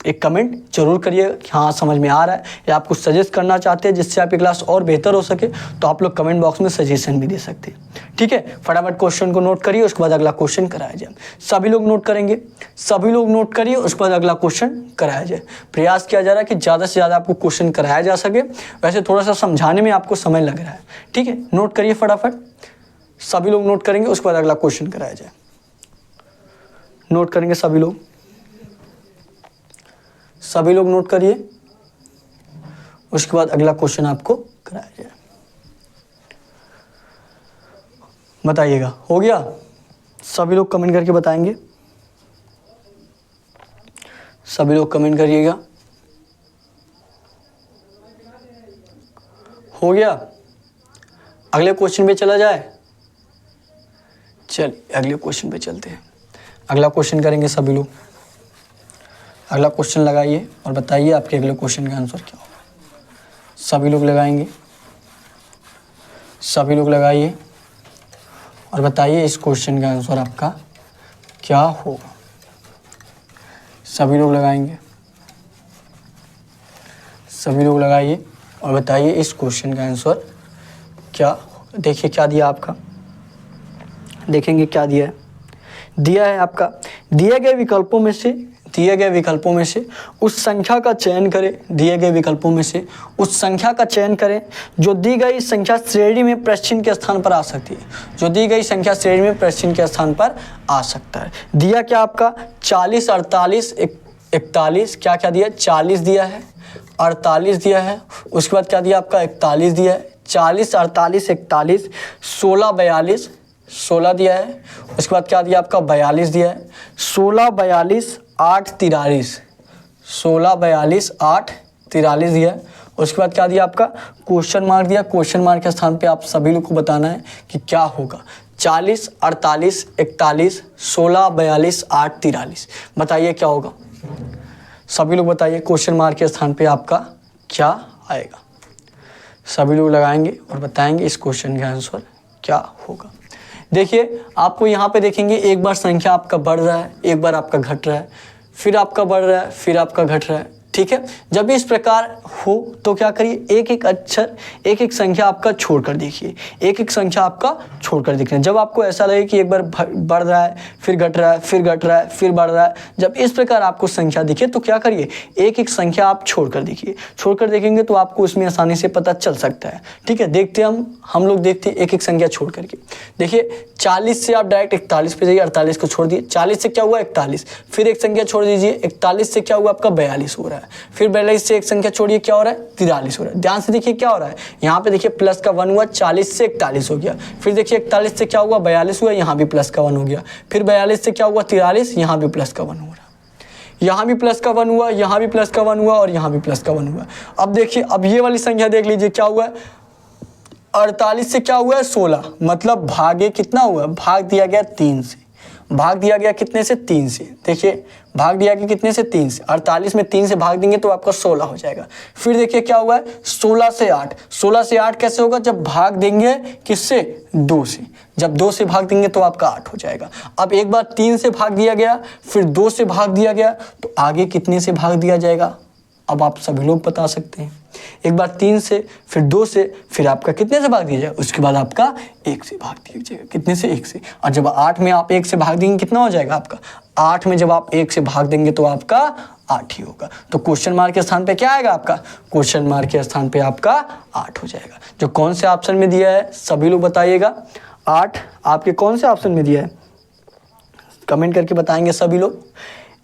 एक कमेंट जरूर करिए कि हाँ समझ में आ रहा है, या आप कुछ सजेस्ट करना चाहते हैं जिससे आपकी क्लास और बेहतर हो सके तो आप लोग कमेंट बॉक्स में सजेशन भी दे सकते हैं। ठीक है, फटाफट क्वेश्चन को नोट करिए, उसके बाद अगला क्वेश्चन कराया जाए। सभी लोग नोट करेंगे, सभी लोग नोट करिए, उसके बाद अगला क्वेश्चन कराया जाए। प्रयास किया जा रहा है कि ज़्यादा से ज़्यादा आपको क्वेश्चन कराया जा सके, वैसे थोड़ा सा समझाने में आपको समय लग रहा है। ठीक है, नोट करिए फटाफट, सभी लोग नोट करेंगे, उसके बाद अगला क्वेश्चन कराया जाए। नोट करेंगे सभी लोग, सभी लोग नोट करिए, उसके बाद अगला क्वेश्चन आपको कराया जाए। बताइएगा हो गया, सभी लोग कमेंट करके बताएंगे, सभी लोग कमेंट करिएगा। हो गया, अगले क्वेश्चन पे चला जाए। चलिए अगले क्वेश्चन पे चलते हैं, अगला क्वेश्चन करेंगे सभी लोग। अगला क्वेश्चन लगाइए और बताइए आपके अगले क्वेश्चन का आंसर क्या होगा। सभी लोग लगाएंगे, सभी लोग लगाइए और बताइए इस क्वेश्चन का आंसर आपका क्या होगा। सभी लोग लगाएंगे, सभी लोग लगाइए और बताइए इस क्वेश्चन का आंसर क्या होगा। देखिए क्या दिया आपका, देखेंगे क्या दिया है। दिया है आपका दिए गए विकल्पों में से, दिए गए विकल्पों में से उस संख्या का चयन करें, दिए गए विकल्पों में से उस संख्या का चयन करें जो दी गई संख्या श्रेणी में प्रश्न के स्थान पर आ सकती है, जो दी गई संख्या श्रेणी में प्रश्न के स्थान पर आ सकता है। दिया क्या आपका 40 48 41, क्या क्या दिया 40 दिया है, 48 दिया है, उसके बाद क्या दिया आपका 41 दिया है, 40 48 41 16 42 16 दिया है, उसके बाद क्या दिया आपका 42 दिया है, 16 42 8 43 16 42 8 43 दिया है, उसके बाद क्या दिया आपका क्वेश्चन मार्क दिया। क्वेश्चन मार्क के स्थान पे आप सभी लोग को बताना है कि क्या होगा। 40 48 41 16 42 8 43, बताइए क्या होगा। सभी लोग बताइए क्वेश्चन मार्क के स्थान पे आपका क्या आएगा। सभी लोग लगाएंगे और बताएंगे इस क्वेश्चन का आंसर क्या होगा। देखिए आपको यहाँ पे देखेंगे एक बार संख्या आपका बढ़ रहा है, एक बार आपका घट रहा है, फिर आपका बढ़ रहा है, फिर आपका घट रहा है। ठीक है, जब भी इस प्रकार हो तो क्या करिए, एक एक अक्षर एक एक संख्या आपका छोड़कर देखिए, एक एक संख्या आपका छोड़कर देखना। जब आपको ऐसा लगे कि एक बार बढ़ रहा है, फिर घट रहा है, फिर घट रहा है, फिर बढ़ रहा है, जब इस प्रकार आपको संख्या दिखे तो क्या करिए, एक एक संख्या आप छोड़कर देखिए। छोड़कर देखेंगे तो आपको उसमें आसानी से पता चल सकता है। ठीक है, देखते हम लोग देखते हैं एक एक संख्या छोड़ करके। देखिए 40 से आप डायरेक्ट 41 पे जाइए, 48 को छोड़ दिए, 40 से क्या हुआ 41, फिर एक संख्या छोड़ दीजिए, 41 से क्या हुआ आपका 42 हो रहा है, फिर 42 से एक संख्या छोड़िए क्या हो रहा है 43 हो रहा है। ध्यान से देखिए क्या हो रहा है, यहाँ पे देखिए प्लस का 1 हुआ, 40 से 41 हो गया, फिर देखिए 41 से क्या हुआ 42 हुआ, यहाँ भी प्लस का 1 हो गया, फिर 42 से क्या हुआ 43, यहाँ भी प्लस का 1 हो रहा है, यहाँ भी प्लस का 1 हुआ, यहाँ भी प्लस का 1 हुआ और यहाँ भी प्लस का 1 हुआ। अब देखिए अब ये वाली संख्या देख लीजिए क्या हुआ है, 48 से क्या हुआ है 16, मतलब भागे कितना हुआ, भाग दिया गया 3 से, भाग दिया गया कितने से 3 से। देखिए भाग दिया गया कितने से 3 से, 48 में 3 से भाग देंगे तो आपका 16 हो जाएगा। फिर देखिए क्या हुआ है 16 से 8, 16 से 8 कैसे होगा, जब भाग देंगे किससे 2 से, जब 2 से भाग देंगे तो आपका 8 हो जाएगा। अब एक बार 3 से भाग दिया गया, फिर 2 से भाग दिया गया, तो आगे कितने से भाग दिया जाएगा, अब आप सभी लोग बता सकते हैं। एक बार 3 से, फिर 2 से, फिर आपका कितने से भाग दिया जाएगा, उसके बाद आपका 1 से भाग दिया जाएगा, कितने से 1 से। और जब 8 में आप 1 से भाग देंगे कितना हो जाएगा आपका, 8 में जब आप 1 से भाग देंगे तो आपका 8 ही होगा। तो क्वेश्चन मार्क के स्थान पे क्या आएगा आपका, क्वेश्चन मार्क के स्थान पे आपका 8 हो जाएगा। जो कौन से ऑप्शन में दिया है सभी लोग बताइएगा, 8 आपके कौन से ऑप्शन में दिया है, कमेंट करके बताएंगे सभी लोग।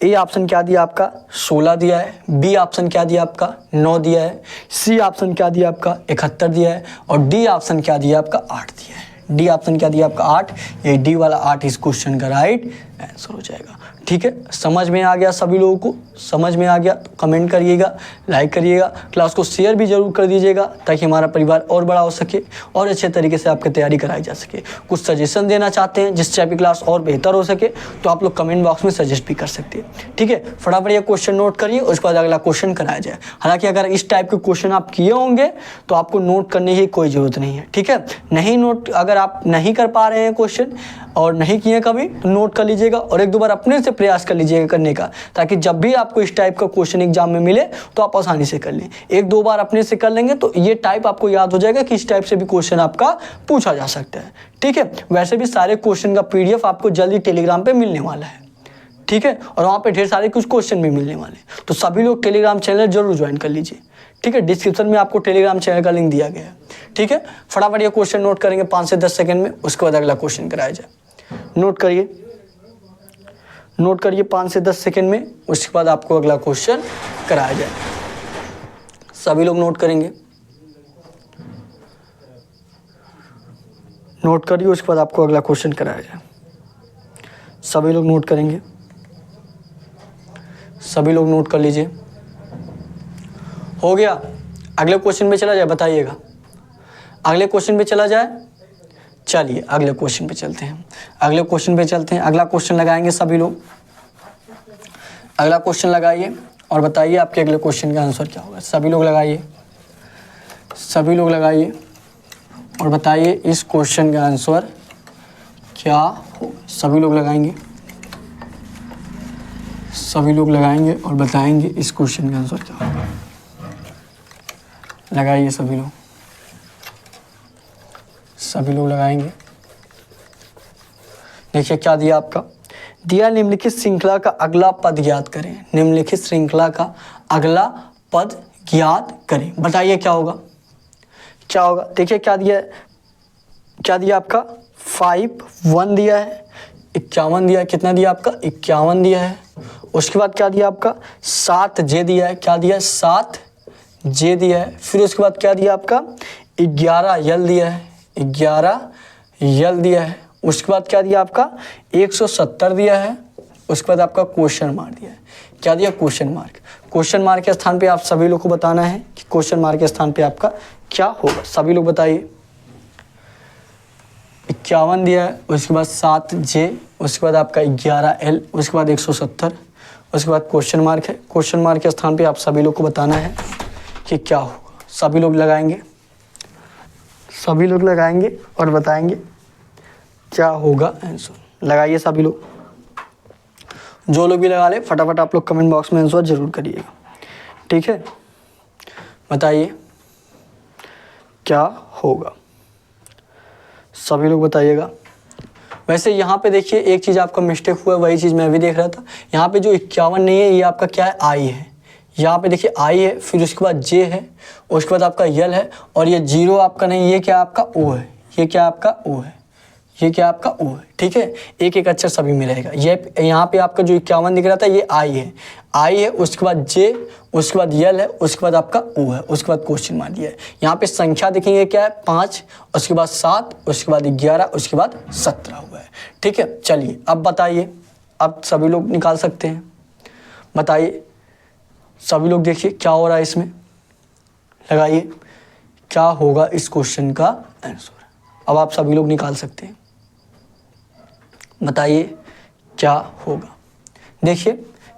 ए ऑप्शन क्या दिया आपका 16 दिया है, बी ऑप्शन क्या दिया आपका 9 दिया है, सी ऑप्शन क्या दिया आपका 71 दिया है और डी ऑप्शन क्या दिया आपका 8 दिया है। डी ऑप्शन क्या दिया आपका 8, ये डी वाला 8 इस क्वेश्चन का राइट आंसर हो जाएगा। ठीक है, समझ में आ गया सभी लोगों को? समझ में आ गया तो कमेंट करिएगा, लाइक करिएगा, क्लास को शेयर भी जरूर कर दीजिएगा ताकि हमारा परिवार और बड़ा हो सके और अच्छे तरीके से आपकी तैयारी कराई जा सके। कुछ सजेशन देना चाहते हैं जिससे आपकी क्लास और बेहतर हो सके तो आप लोग कमेंट बॉक्स में सजेस्ट भी कर सकते हैं। ठीक है, फटाफट ये क्वेश्चन नोट करिए, उसके बाद अगला क्वेश्चन कराया जाए। हालांकि अगर इस टाइप के क्वेश्चन आप किए होंगे तो आपको नोट करने की कोई ज़रूरत नहीं है। ठीक है, नहीं नोट अगर आप नहीं कर पा रहे हैं क्वेश्चन और नहीं किए कभी तो नोट कर लीजिएगा और एक दो बार अपने से प्रयास कर लीजिएगा करने का, ताकि जब भी आपको इस टाइप का क्वेश्चन एग्जाम में मिले तो आप आसानी से कर लें। एक दो बार अपने से कर लेंगे तो ये टाइप आपको याद हो जाएगा कि इस टाइप से भी क्वेश्चन आपका पूछा जा सकता है। ठीक है, वैसे भी सारे क्वेश्चन का PDF आपको जल्दी टेलीग्राम पे मिलने वाला है। ठीक है, और वहाँ पे ढेर सारे कुछ क्वेश्चन भी मिलने वाले, तो सभी लोग टेलीग्राम चैनल जरूर ज्वाइन कर लीजिए। ठीक है, डिस्क्रिप्शन में आपको टेलीग्राम चैनल का लिंक दिया गया है। ठीक है, फटाफट ये क्वेश्चन नोट करेंगे 5 से 10 सेकंड में, उसके बाद अगला क्वेश्चन कराया जाए। नोट करिए 5 से 10 सेकंड में, उसके बाद आपको अगला क्वेश्चन कराया जाए। सभी लोग नोट करेंगे, नोट करिए, उसके बाद आपको अगला क्वेश्चन कराया जाए। सभी लोग नोट करेंगे, सभी लोग नोट कर लीजिए। हो गया, अगले क्वेश्चन पे चला जाए, बताइएगा अगले क्वेश्चन पे चला जाए। चलिए अगले क्वेश्चन पे चलते हैं, अगले क्वेश्चन पे चलते हैं। अगला क्वेश्चन लगाएंगे सभी लोग, अगला क्वेश्चन लगाइए और बताइए आपके अगले क्वेश्चन का आंसर क्या होगा। सभी लोग लगाइए, सभी लोग लगाइए और बताइए इस क्वेश्चन का आंसर क्या होगा। सभी लोग लगाएंगे, सभी लोग लगाएंगे और बताएंगे इस क्वेश्चन का आंसर क्या होगा। लगाइए सभी लोग, सभी लोग लगाएंगे। देखिए क्या दिया आपका, दिया निम्नलिखित श्रृंखला का अगला पद ज्ञात करें। निम्नलिखित श्रृंखला का अगला पद ज्ञात करें, बताइए क्या होगा, क्या होगा। देखिए क्या दिया है, क्या दिया आपका 5 1 दिया है, 51 दिया है, कितना दिया आपका 51 दिया है। उसके बाद क्या दिया आपका 7 J दिया है, क्या दिया है 7 J दिया है। फिर उसके बाद क्या दिया आपका 11 L दिया है, 11 L दिया है। उसके बाद क्या दिया आपका 170 दिया है। उसके बाद आपका क्वेश्चन मार्क दिया है, क्या दिया क्वेश्चन मार्क। क्वेश्चन मार्क के स्थान पे आप सभी लोग को बताना है कि क्वेश्चन मार्क के स्थान पे आपका क्या होगा। सभी लोग बताइए, 51 दिया है, उसके बाद 7 J, उसके बाद आपका 11 L, उसके बाद 170, उसके बाद क्वेश्चन मार्क है। क्वेश्चन मार्क के स्थान पे आप सभी लोग को बताना है कि क्या होगा। सभी लोग लगाएंगे, सभी लोग लगाएंगे और बताएंगे क्या होगा आंसर। लगाइए सभी लोग, जो लोग भी लगा ले फटाफट आप लोग कमेंट बॉक्स में आंसर जरूर करिएगा। ठीक है, बताइए क्या होगा, सभी लोग बताइएगा। वैसे यहाँ पे देखिए एक चीज़ आपका मिस्टेक हुआ है, वही चीज़ मैं भी देख रहा था। यहाँ पे जो 51 नहीं है ये आपका क्या है I है, यहाँ पे देखिए I है, फिर उसके बाद J है, उसके बाद आपका L है और ये 0 आपका नहीं, ये क्या आपका O है, ये क्या आपका O है, ये क्या आपका O है। ठीक है, एक एक अक्षर सभी में रहेगा। ये यहाँ पे आपका जो 51 दिख रहा था ये I है, I है, उसके बाद J, उसके बाद L है, उसके बाद आपका O है, उसके बाद क्वेश्चन मार्क दिया है। यहाँ पे संख्या देखेंगे क्या है 5, उसके बाद 7, उसके बाद 11, उसके बाद 17 हुआ है। ठीक है, चलिए अब बताइए, अब सभी लोग निकाल सकते हैं। बताइए सभी लोग, देखिए क्या हो रहा है इसमें, लगाइए क्या होगा इस क्वेश्चन का आंसर। अब आप सभी लोग निकाल सकते हैं, बताइए क्या होगा। देखिए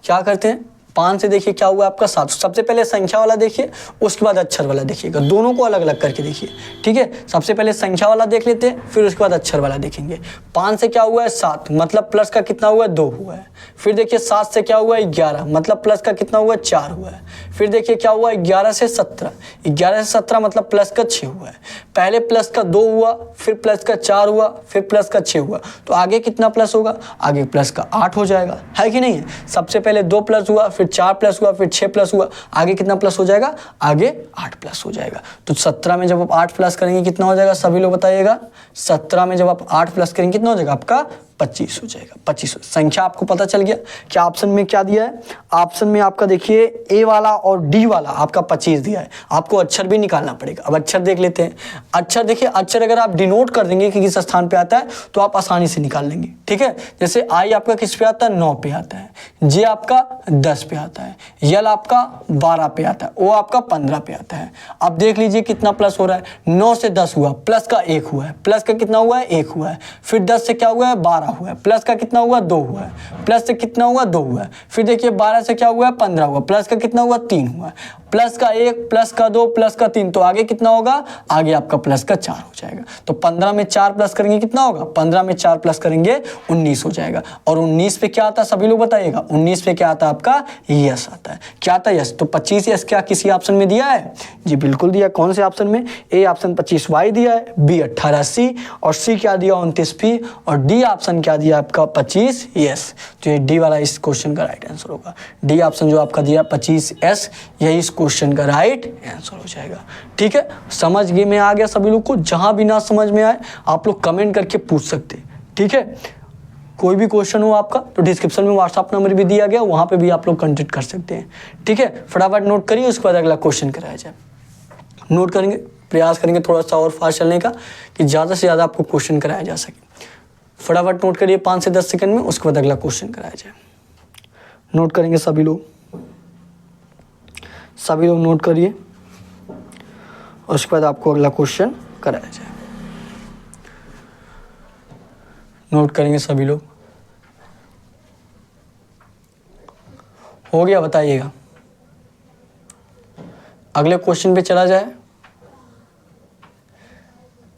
क्या करते हैं, 5 से देखिए क्या हुआ आपका 7। सबसे पहले संख्या वाला देखिए, उसके बाद अक्षर वाला देखिएगा, दोनों को अलग अलग करके देखिए। ठीक है, सबसे पहले संख्या वाला देख लेते हैं, फिर उसके बाद अक्षर वाला देखेंगे। 5 से क्या हुआ है 7, मतलब प्लस का कितना हुआ है 2 हुआ है। फिर देखिए 7 से क्या हुआ है 11, मतलब प्लस का कितना हुआ है 4 हुआ है। फिर देखिए क्या हुआ है 11 से 17, 11 से 17 मतलब प्लस का 6 हुआ है। पहले प्लस का 2 हुआ, फिर प्लस का 4 हुआ, फिर प्लस का 6 हुआ, तो आगे कितना प्लस होगा, आगे प्लस का 8 हो जाएगा, है कि नहीं है। सबसे पहले 2 प्लस हुआ, फिर 4 प्लस हुआ, फिर 6 प्लस हुआ, आगे कितना प्लस हो जाएगा, आगे 8 प्लस हो जाएगा। तो 17 में जब आप 8 प्लस करेंगे कितना हो जाएगा, सभी लोग बताइएगा। 17 में जब आप 8 प्लस करेंगे कितना हो जाएगा आपका, 25 हो जाएगा। 25 संख्या आपको पता चल गया कि ऑप्शन में क्या दिया है। ऑप्शन में आपका देखिए ए वाला और डी वाला आपका 25 दिया है। आपको अक्षर भी निकालना पड़ेगा। अब अक्षर देख लेते हैं। अक्षर देखिए, अक्षर अगर आप डिनोट कर देंगे कि किस स्थान पे आता है तो आप आसानी से निकाल लेंगे, ठीक है। जैसे आई आपका किस पे आता है, 9 पे आता है, जे आपका 10 पे आता है, यल आपका 12 पे आता है, ओ आपका 15 पे आता है। अब देख लीजिए कितना प्लस हो रहा है, 9 से 10 हुआ, प्लस का 1 हुआ है, प्लस का कितना हुआ है, 1 हुआ है, फिर 10 से क्या हुआ है, 12 हुआ है, प्लस का कितना हुआ, 2 हुआ है, प्लस से कितना हुआ, 2 हुआ है, फिर देखिए 12 से क्या हुआ है, 15 हुआ, प्लस का कितना हुआ, 3 हुआ, प्लस का 1, प्लस का 2, प्लस का 3, तो आगे कितना होगा, आगे आपका प्लस का 4 हो जाएगा। तो 15 में 4 प्लस करेंगे कितना होगा, 15 में 4 प्लस करेंगे 19 हो जाएगा। और 19 पे क्या आता है, सभी लोग बताइएगा, 19 पे क्या आता है आपका, यस आता है। क्या आता है, यस। तो 25 यस क्या किसी ऑप्शन में दिया है, जी बिल्कुल दिया। कौन से ऑप्शन में, ए ऑप्शन 25 वाई दिया है, बी 18 सी, और सी क्या दिया 29 पी, और डी ऑप्शन क्या दिया आपका 25 यस। तो ये डी वाला इस क्वेश्चन का राइट आंसर होगा। डी ऑप्शन जो आपका दिया 25 एस, यही इस क्वेश्चन का राइट आंसर हो जाएगा। ठीक है, समझ गए में आ गया सभी लोग को। जहां भी ना समझ में आए आप लोग कमेंट करके पूछ सकते हैं, ठीक है। कोई भी क्वेश्चन हो आपका तो डिस्क्रिप्शन में व्हाट्सअप नंबर भी दिया गया, वहां पे भी आप लोग कांटेक्ट कर सकते हैं, ठीक है। फटाफट नोट करिए, उसके बाद अगला क्वेश्चन कराया जाए। नोट करेंगे, प्रयास करेंगे थोड़ा सा और फास्ट चलने का कि ज़्यादा से ज़्यादा आपको क्वेश्चन कराया जा सके। फटाफट नोट करिए 5 से 10 सेकंड में, उसके बाद अगला क्वेश्चन कराया जाए। नोट करेंगे सभी लोग, सभी लोग नोट करिए, उसके बाद आपको अगला क्वेश्चन कराया जाए। नोट करेंगे सभी लोग, हो गया बताइएगा। अगले क्वेश्चन पे चला जाए,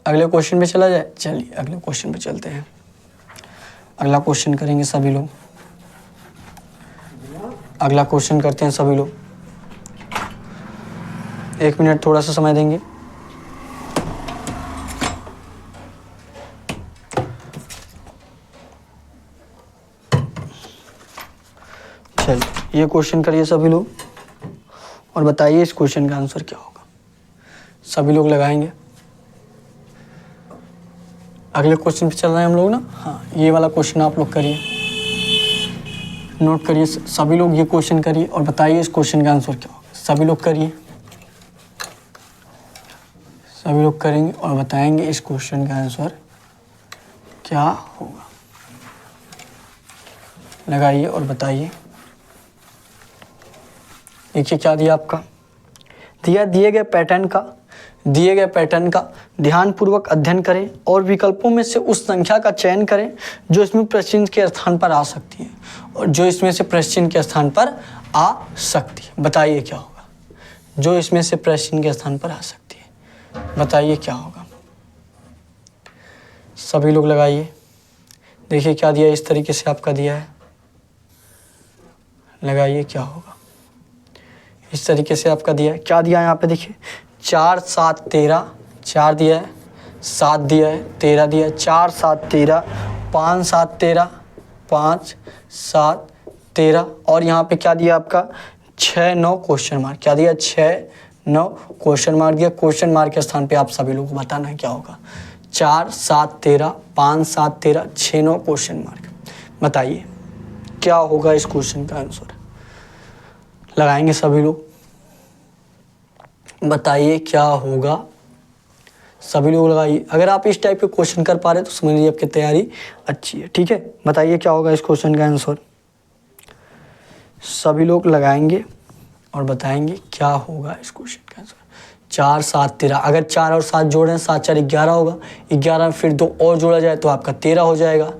अगले क्वेश्चन पे चला जाए। चलिए अगले क्वेश्चन पे चलते हैं। अगला क्वेश्चन करेंगे सभी लोग, अगला क्वेश्चन करते हैं सभी लोग। 1 मिनट थोड़ा सा समय देंगे। चलिए ये क्वेश्चन करिए सभी लोग और बताइए इस क्वेश्चन का आंसर क्या होगा। सभी लोग लगाएंगे। अगले क्वेश्चन पे चल रहे हैं हम लोग ना। हाँ, ये वाला क्वेश्चन आप लोग करिए, नोट करिए सभी लोग, ये क्वेश्चन करिए और बताइए इस क्वेश्चन का आंसर क्या होगा। सभी लोग करिए, सभी लोग करेंगे और बताएंगे इस क्वेश्चन का आंसर क्या होगा। लगाइए और बताइए। देखिए क्या दिया आपका, दिए गए पैटर्न का ध्यानपूर्वक अध्ययन करें और विकल्पों में से उस संख्या का चयन करें जो इसमें प्रश्न के स्थान पर आ सकती है, और जो इसमें से प्रश्न के स्थान पर आ सकती है। बताइए क्या होगा, जो इसमें से प्रश्न के स्थान पर आ सकती है, बताइए क्या होगा। सभी लोग लगाइए। देखिए क्या दिया, इस तरीके से आपका दिया है, लगाइए क्या होगा। इस तरीके से आपका दिया है, क्या दिया है यहाँ पे देखिए, 4 7 13, 4 दिया है, 7 दिया है, 13 दिया है, 4 7 13, 5 7 13, 5 7 13, और यहाँ पे क्या दिया आपका 6 9 क्वेश्चन मार्क। क्या दिया, 6 9 क्वेश्चन मार्क दिया। क्वेश्चन मार्क के स्थान पे आप सभी लोगों को बताना है क्या होगा। 4 7 13, 5 7 13, 6 9 क्वेश्चन मार्क। बताइए क्या होगा इस क्वेश्चन का आंसर। लगाएंगे सभी लोग, बताइए क्या होगा। सभी लोग लगाइए। अगर आप इस टाइप के क्वेश्चन कर पा रहे तो समझ लीजिए आपकी तैयारी अच्छी है, ठीक है। बताइए क्या होगा इस क्वेश्चन का आंसर। सभी लोग लगाएंगे और बताएंगे क्या होगा इस क्वेश्चन का आंसर। 4 7 13, अगर 4 और 7 जोड़ें 7 4 11 होगा, 11 में फिर 2 और जोड़ा जाए तो आपका 13 हो जाएगा।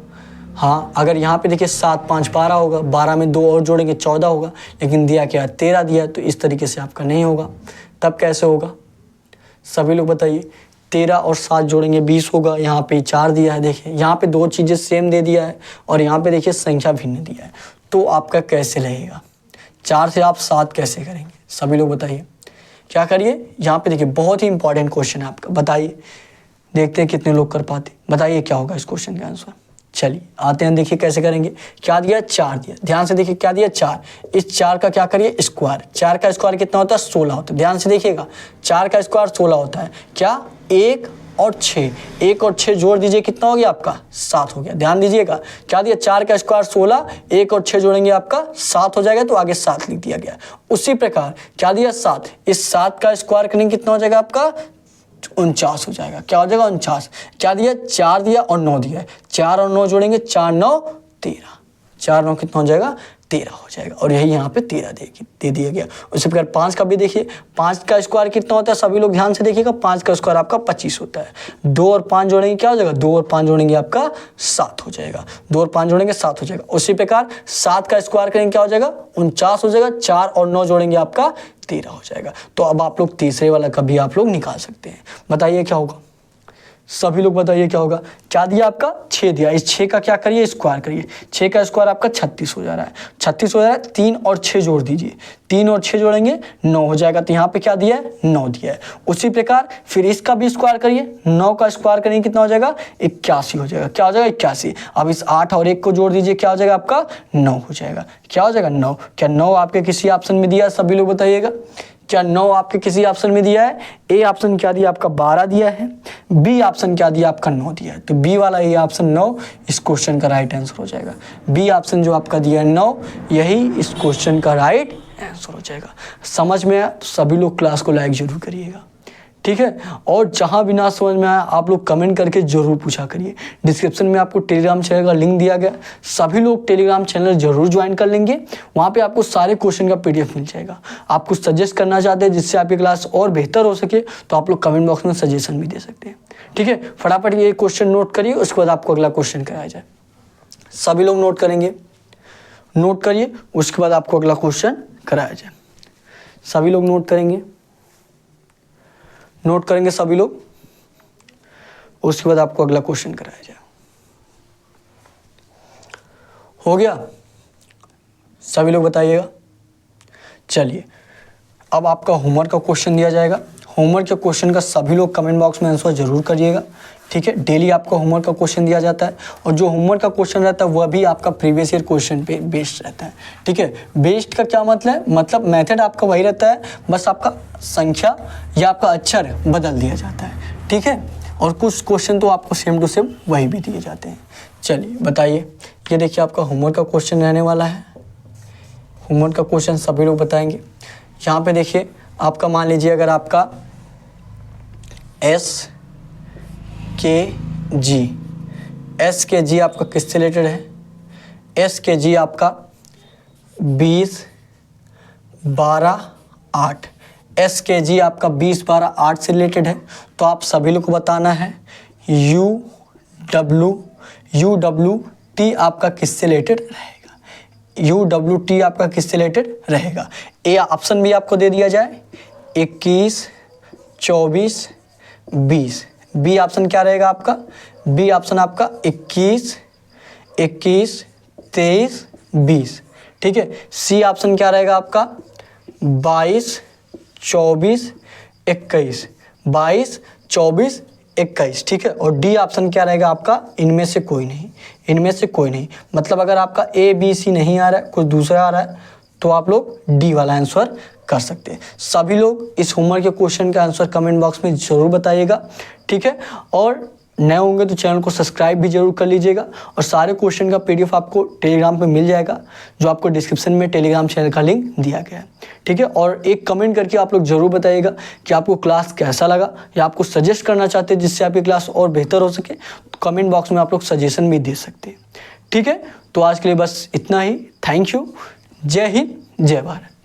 हाँ, अगर यहाँ पे देखिए 7 5 12 होगा, 12 में 2 और जोड़ेंगे 14 होगा, लेकिन दिया क्या 13 दिया, तो इस तरीके से आपका नहीं होगा। तब कैसे होगा, सभी लोग बताइए। 13 और 7 जोड़ेंगे 20 होगा, यहाँ पे 4 दिया है, देखिए यहाँ पे 2 चीज़ें सेम दे दिया है और यहाँ पे देखिए संख्या भिन्न दिया है, तो आपका कैसे लगेगा। 4 से आप 7 कैसे करेंगे, सभी लोग बताइए। क्या करिए, यहाँ पे देखिए बहुत ही इंपॉर्टेंट क्वेश्चन है आपका, बताइए। देखते हैं कितने लोग कर पाते, बताइए क्या होगा इस क्वेश्चन का आंसर। चलिए आते हैं, देखिए कैसे करेंगे। क्या दिया, 4 दिया, ध्यान से देखिए क्या दिया, 4। इस 4 का क्या करिए, स्क्वायर। 4 का स्क्वायर कितना होता है, 16 होता है। ध्यान से देखिएगा, 4 का स्क्वायर 16 होता है। क्या, 1 और 6, 1 और 6 जोड़ दीजिए, कितना हो गया आपका, 7 हो गया। ध्यान दीजिएगा, क्या दिया, 4 का स्क्वायर 16, 1 और 6 जोड़ेंगे आपका 7 हो जाएगा, तो आगे 7 लिख दिया गया। उसी प्रकार क्या दिया, 7, इस 7 का स्क्वायर करेंगे, कितना हो जाएगा आपका, 49 हो जाएगा। क्या हो जाएगा, 49। क्या दिया, 4 दिया और 9 दिया है, 4 और 9 जोड़ेंगे, 4 9 13, 4 9 कितना हो जाएगा, 13 हो जाएगा। और यही यहाँ पे 13 दे दिया गया। उसी प्रकार 5 का भी देखिए, 5 का स्क्वायर कितना होता है, सभी लोग ध्यान से देखिएगा, 5 का स्क्वायर आपका 25 होता है। 2 और 5 जोड़ेंगे, क्या हो जाएगा, 2 और 5 जोड़ेंगे आपका 7 हो जाएगा। 2 और 5 जोड़ेंगे 7 हो जाएगा। उसी प्रकार 7 का स्क्वायर करेंगे, क्या हो जाएगा, 49 हो जाएगा। 4 और 9 जोड़ेंगे आपका 13 हो जाएगा। तो अब आप लोग तीसरे वाला का भी आप लोग निकाल सकते हैं। बताइए क्या होगा, सभी लोग बताइए क्या होगा। क्या दिया आपका, 6 दिया, इस 6 का क्या करिए, स्क्वायर करिए। 6 का स्क्वायर आपका 36 हो जा रहा है, 36 हो जा रहा है। 3 और 6 जोड़ दीजिए, 3 और 6 जोड़ेंगे 9 हो जाएगा। तो यहाँ पे क्या दिया है, 9 दिया है। उसी प्रकार फिर इसका भी स्क्वायर करिए, 9 का स्क्वायर करेंगे, कितना हो जाएगा, 81 हो जाएगा। क्या हो जाएगा, 81। अब इस 8 और 1 को जोड़ दीजिए, क्या हो जाएगा आपका, 9 हो जाएगा। क्या हो जाएगा, 9। क्या 9 आपके किसी ऑप्शन में दिया है, सभी लोग बताइएगा। क्या 9 आपके किसी ऑप्शन में दिया है, ए ऑप्शन क्या दिया आपका, 12 दिया है। बी ऑप्शन क्या दिया आपका, 9 दिया है। तो बी वाला ए ऑप्शन 9 इस क्वेश्चन का राइट आंसर हो जाएगा। बी ऑप्शन जो आपका दिया है 9, यही इस क्वेश्चन का राइट आंसर हो जाएगा। समझ में आया तो सभी लोग क्लास को लाइक जरूर करिएगा, ठीक है। और जहां भी ना समझ में आया आप लोग कमेंट करके जरूर पूछा करिए। डिस्क्रिप्शन में आपको टेलीग्राम चैनल का लिंक दिया गया, सभी लोग टेलीग्राम चैनल जरूर ज्वाइन कर लेंगे। वहां पे आपको सारे क्वेश्चन का PDF मिल जाएगा। आप कुछ सजेस्ट करना चाहते हैं जिससे आपकी क्लास और बेहतर हो सके, तो आप लोग कमेंट बॉक्स में सजेशन भी दे सकते हैं, ठीक है। फटाफट ये क्वेश्चन नोट करिए, उसके बाद आपको अगला क्वेश्चन कराया जाए। सभी लोग नोट करेंगे, नोट करिए, उसके बाद आपको अगला क्वेश्चन कराया जाए। सभी लोग नोट करेंगे, नोट करेंगे सभी लोग, उसके बाद आपको अगला क्वेश्चन कराया जाए। हो गया, सभी लोग बताइएगा। चलिए अब आपका होमवर्क का क्वेश्चन दिया जाएगा। होमवर्क के क्वेश्चन का सभी लोग कमेंट बॉक्स में आंसर जरूर करिएगा, ठीक है। डेली आपको होमवर्क का क्वेश्चन दिया जाता है, और जो होमवर्क का क्वेश्चन रहता है वह भी आपका प्रीवियस ईयर क्वेश्चन पे बेस्ड रहता है, ठीक है। बेस्ड का क्या मतलब मेथड आपका वही रहता है, बस आपका संख्या या आपका अक्षर बदल दिया जाता है, ठीक है। और कुछ क्वेश्चन तो आपको सेम टू सेम वही भी दिए जाते हैं। चलिए बताइए, ये देखिए आपका होमवर्क का क्वेश्चन रहने वाला है। होमवर्क का क्वेश्चन सभी लोग बताएंगे। यहाँ पे देखिए आपका, मान लीजिए अगर आपका एस के जी आपका किससे रिलेटेड है, एस के जी आपका 20 12 8, एस के जी आपका 20 12 8 से रिलेटेड है। तो आप सभी लोग को बताना है यू डब्ल्यू टी आपका किससे रिलेटेड रहेगा, UWT आपका किससे रिलेटेड रहेगा। ए ऑप्शन भी आपको दे दिया जाए 21 24 20। बी ऑप्शन क्या रहेगा आपका, बी ऑप्शन आपका 21 23 20, ठीक है। सी ऑप्शन क्या रहेगा आपका 22 24 21, 22 24 21, ठीक है। और डी ऑप्शन क्या रहेगा आपका, इनमें से कोई नहीं, इनमें से कोई नहीं। मतलब अगर आपका ABC नहीं आ रहा है, कुछ दूसरा आ रहा है, तो आप लोग डी वाला आंसर कर सकते हैं। सभी लोग इस होमवर्क के क्वेश्चन का आंसर कमेंट बॉक्स में जरूर बताइएगा, ठीक है। और नए होंगे तो चैनल को सब्सक्राइब भी जरूर कर लीजिएगा। और सारे क्वेश्चन का PDF आपको टेलीग्राम पे मिल जाएगा, जो आपको डिस्क्रिप्शन में टेलीग्राम चैनल का लिंक दिया गया है, ठीक है। और एक कमेंट करके आप लोग जरूर बताइएगा कि आपको क्लास कैसा लगा, या आपको सजेस्ट करना चाहते हैं जिससे आपकी क्लास और बेहतर हो सके, तो कमेंट बॉक्स में आप लोग सजेशन भी दे सकते हैं, ठीक है। तो आज के लिए बस इतना ही। Thank you. जय हिंद, जय भारत।